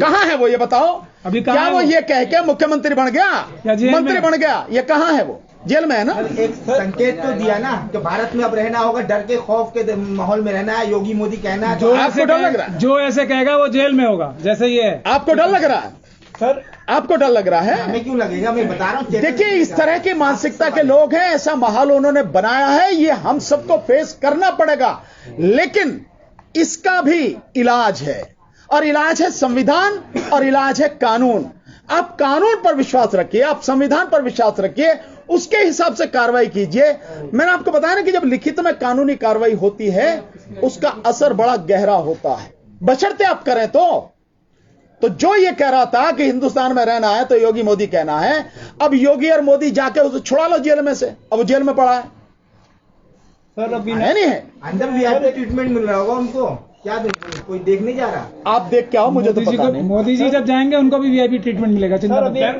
कहां है वो, ये बताओ। अभी क्या वो ये कह के मुख्यमंत्री बन गया, मंत्री बन गया? ये कहां है? वो जेल में है ना? एक संकेत तो दिया ना कि भारत में अब रहना होगा, डर के खौफ के माहौल में रहना है, योगी मोदी कहना है। जो आपको डर लग रहा है, जो ऐसे कहेगा वो जेल में होगा, जैसे ये है। आपको डर लग रहा है सर? आपको डर लग रहा है? हमें क्यों लगेगा, मैं बता रहा हूँ। देखिए, इस तरह की मानसिकता के लोग हैं, ऐसा माहौल उन्होंने बनाया है, ये हम सबको फेस करना पड़ेगा। लेकिन इसका भी इलाज है, और इलाज है संविधान, और इलाज है कानून। आप कानून पर विश्वास रखिए, आप संविधान पर विश्वास रखिए, उसके हिसाब से कार्रवाई कीजिए। मैंने आपको बताया ना कि जब लिखित में कानूनी कार्रवाई होती है उसका असर बड़ा गहरा होता है, बशर्ते आप करें तो जो ये कह रहा था कि हिंदुस्तान में रहना है तो योगी मोदी कहना है, अब योगी और मोदी जाके उसे छुड़ा लो जेल में से, अब वो जेल में पड़ा है। सर अभी है नहीं है? अंदर वीआईपी ट्रीटमेंट मिल रहा होगा उनको, क्या कोई देख नहीं जा रहा? आप देख के आओ, मुझे तो पता नहीं। मोदी जी जब जाएंगे उनको भी वीआईपी ट्रीटमेंट मिलेगा।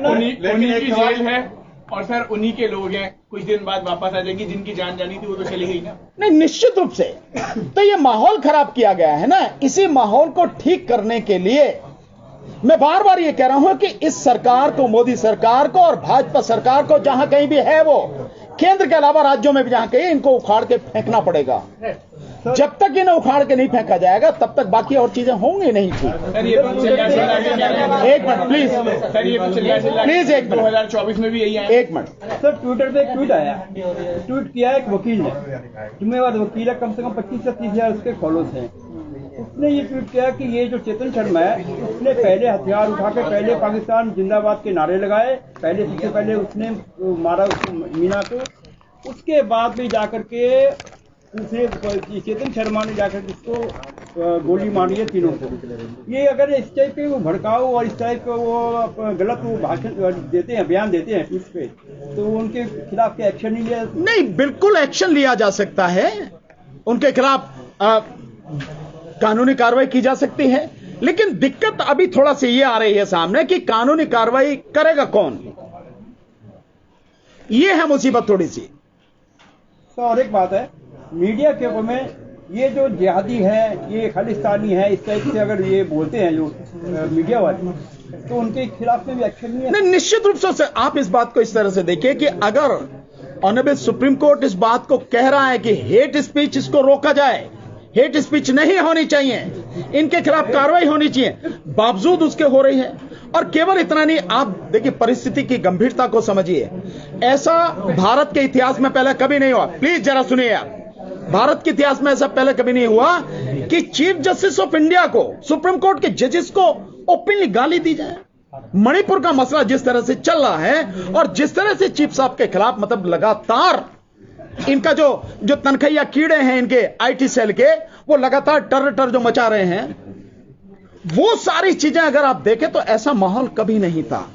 उन्हीं की जेल है और सर उन्हीं के लोग हैं, कुछ दिन बाद वापस आ जाएंगी। जिनकी जान जानी थी वो तो चली गई ना। नहीं, निश्चित रूप से। तो ये माहौल खराब किया गया है ना, इसी माहौल को ठीक करने के लिए मैं बार बार ये कह रहा हूं कि इस सरकार को, मोदी सरकार को और भाजपा सरकार को, जहां कहीं भी है वो, केंद्र के अलावा राज्यों में भी जहां कहीं, इनको उखाड़ के फेंकना पड़ेगा। जब तक इन्हें उखाड़ के नहीं फेंका जाएगा तब तक बाकी और चीजें होंगी नहीं ठीक। एक मिनट प्लीज, प्लीज एक मिनट। 2024 में भी यही आया। एक मिनट सर, ट्विटर पे एक ट्वीट आया, ट्वीट किया एक वकील ने, जिम्मेवार वकील है, कम से कम 25 से 30 हजार उसके फॉलोअर्स हैं। उसने ये ट्वीट किया कि ये जो चेतन शर्मा है, उसने पहले हथियार उठा के पहले पाकिस्तान जिंदाबाद के नारे लगाए, पहले सबसे पहले उसने मारा मीना को, उसके बाद भी जाकर के दूसरे चेतन शर्मा ने जाकर उसको गोली मारी है, तीनों को। ये अगर इस टाइप के वो भड़काऊ और इस टाइप का वो गलत वो भाषण देते हैं, बयान देते हैं ट्वीट पे, तो उनके खिलाफ क्या एक्शन नहीं लिया? नहीं, बिल्कुल एक्शन लिया जा सकता है, उनके खिलाफ कानूनी कार्रवाई की जा सकती है। लेकिन दिक्कत अभी थोड़ा सी ये आ रही है सामने कि कानूनी कार्रवाई करेगा कौन, ये है मुसीबत थोड़ी सी। तो और एक बात है, मीडिया के ऊपर में ये जो जिहादी है, ये खालिस्तानी है, इस टाइप से अगर ये बोलते हैं जो मीडिया वाले, तो उनके खिलाफ में भी एक्शन नहीं है। नहीं, निश्चित रूप से आप इस बात को इस तरह से देखिए कि अगर ऑनरेबल सुप्रीम कोर्ट इस बात को कह रहा है कि हेट स्पीच इसको रोका जाए, हेट स्पीच नहीं होनी चाहिए, इनके खिलाफ कार्रवाई होनी चाहिए, बावजूद उसके हो रही है। और केवल इतना नहीं, आप देखिए परिस्थिति की गंभीरता को समझिए। ऐसा भारत के इतिहास में पहले कभी नहीं हुआ। प्लीज जरा सुनिए आप, भारत के इतिहास में ऐसा पहले कभी नहीं हुआ कि चीफ जस्टिस ऑफ इंडिया को, सुप्रीम कोर्ट के जजेस को ओपनली गाली दी जाए। मणिपुर का मसला जिस तरह से चल रहा है और जिस तरह से चीफ साहब के खिलाफ मतलब लगातार इनका जो तनखैया कीड़े हैं इनके आईटी सेल के, वो लगातार टर जो मचा रहे हैं, वो सारी चीजें अगर आप देखें तो ऐसा माहौल कभी नहीं था।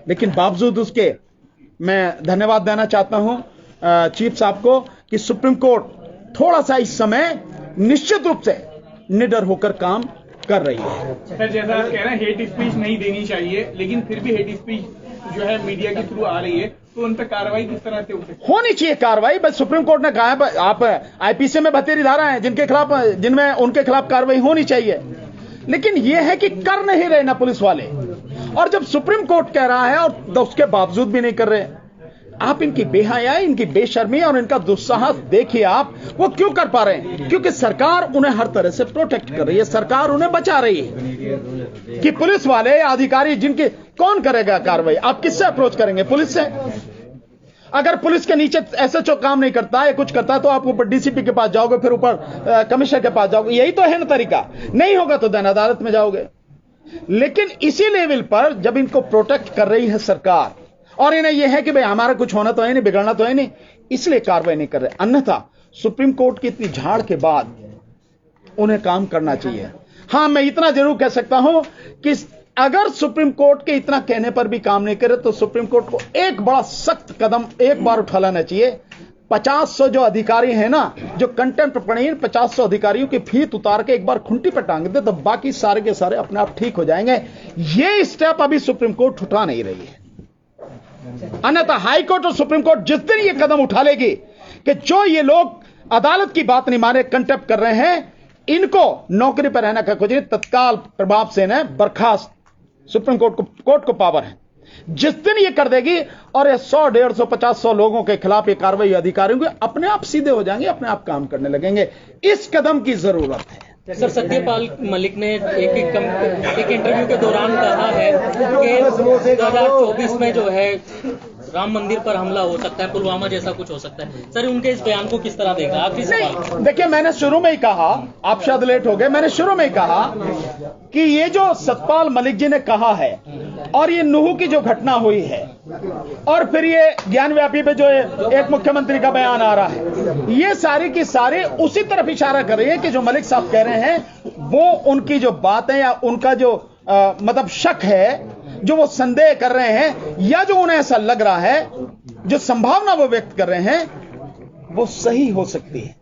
लेकिन बावजूद उसके मैं धन्यवाद देना चाहता हूं चीफ साहब को कि सुप्रीम कोर्ट थोड़ा सा इस समय निश्चित रूप से निडर होकर काम कर रही है। सर, जैसा आप कह रहे हैं हेट स्पीच नहीं देनी चाहिए, लेकिन फिर भी हेट स्पीच जो है मीडिया के थ्रू आ रही है, तो उन पर कार्रवाई किस तरह से होनी चाहिए? कार्रवाई बस सुप्रीम कोर्ट ने कहा है, आप आईपीसी में बतेरी धारा है जिनमें उनके खिलाफ कार्रवाई होनी चाहिए। लेकिन यह है कि कर नहीं रहे ना पुलिस वाले, और जब सुप्रीम कोर्ट कह रहा है और उसके बावजूद भी नहीं कर रहे। आप इनकी बेहयाई, इनकी बेशर्मी और इनका दुस्साहस देखिए आप, वो क्यों कर पा रहे हैं? क्योंकि सरकार उन्हें हर तरह से प्रोटेक्ट कर रही है, सरकार उन्हें बचा रही है। कि पुलिस वाले अधिकारी जिनके, कौन करेगा कार्रवाई? आप किससे अप्रोच करेंगे? पुलिस से। अगर पुलिस के नीचे एसएचओ काम नहीं करता है, कुछ करता है, तो आप ऊपर डीसीपी के पास जाओगे, फिर ऊपर कमिश्नर के पास जाओगे। यही तो है ना तरीका। नहीं होगा तो देन अदालत में जाओगे। लेकिन इसी लेवल पर जब इनको प्रोटेक्ट कर रही है सरकार, और इन्हें यह है कि भाई हमारा कुछ होना तो है नहीं, बिगड़ना तो है नहीं, इसलिए कार्रवाई नहीं कर रहे। अन्यथा सुप्रीम कोर्ट की इतनी झाड़ के बाद उन्हें काम करना चाहिए। हां, मैं इतना जरूर कह सकता हूं कि अगर सुप्रीम कोर्ट के इतना कहने पर भी काम नहीं करे तो सुप्रीम कोर्ट को एक बड़ा सख्त कदम एक बार उठा लेना चाहिए। 50 जो अधिकारी हैं ना, जो कंटेम्प्ट पड़े, 50 अधिकारियों की फीत उतार के एक बार खुंटी पर टांग दे तो बाकी सारे के सारे अपने आप ठीक हो जाएंगे। ये स्टेप अभी सुप्रीम कोर्ट उठा नहीं रही है। अन्यथा हाई कोर्ट और सुप्रीम कोर्ट जिस दिन ये कदम उठा लेगी कि जो ये लोग अदालत की बात नहीं माने, कंटेम्प्ट कर रहे हैं, इनको नौकरी पर रहने का कुछ नहीं, तत्काल प्रभाव से इन्हें बर्खास्त, सुप्रीम कोर्ट को पावर है। जिस दिन ये कर देगी और ये 100, 150, 50 लोगों के खिलाफ ये कार्रवाई अधिकारियों के अपने आप सीधे हो जाएंगे, अपने आप काम करने लगेंगे। इस कदम की जरूरत है। सर, सत्यपाल मलिक ने एक इंटरव्यू के दौरान कहा है कि 2024 में जो है राम मंदिर पर हमला हो सकता है, पुलवामा जैसा कुछ हो सकता है। सर, उनके इस बयान को किस तरह देखा आप? देखिए, मैंने शुरू में ही कहा, आप शायद लेट हो गए, मैंने शुरू में ही कहा कि ये जो सतपाल मलिक जी ने कहा है और ये नूह की जो घटना हुई है और फिर ये ज्ञानव्यापी पे जो एक मुख्यमंत्री का बयान आ रहा है, ये सारी की सारी उसी तरफ इशारा कर रही है कि जो मलिक साहब कह रहे हैं वो उनकी जो बातें या उनका जो मतलब शक है, जो वो संदेह कर रहे हैं या जो उन्हें ऐसा लग रहा है, जो संभावना वो व्यक्त कर रहे हैं, वो सही हो सकती है।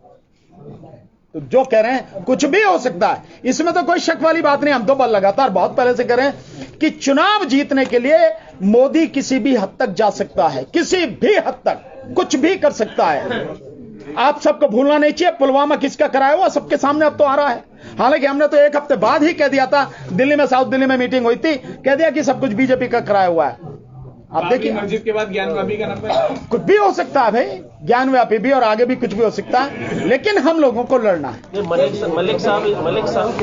तो जो कह रहे हैं कुछ भी हो सकता है, इसमें तो कोई शक वाली बात नहीं। हम तो लगातार बहुत पहले से कह रहे हैं कि चुनाव जीतने के लिए मोदी किसी भी हद तक जा सकता है, किसी भी हद तक कुछ भी कर सकता है। आप सबको भूलना नहीं चाहिए, पुलवामा किसका कराया हुआ सबके सामने अब तो आ रहा है। हालांकि हमने तो एक हफ्ते बाद ही कह दिया था, दिल्ली में, साउथ दिल्ली में मीटिंग हुई थी, कह दिया कि सब कुछ बीजेपी का कराया हुआ है। आप देखिए, मस्जिद के बाद ज्ञानव्यापी का नंबर कुछ भी हो सकता है भाई, ज्ञानव्यापी भी और आगे भी कुछ भी हो सकता है, लेकिन हम लोगों को लड़ना है। मलिक साहब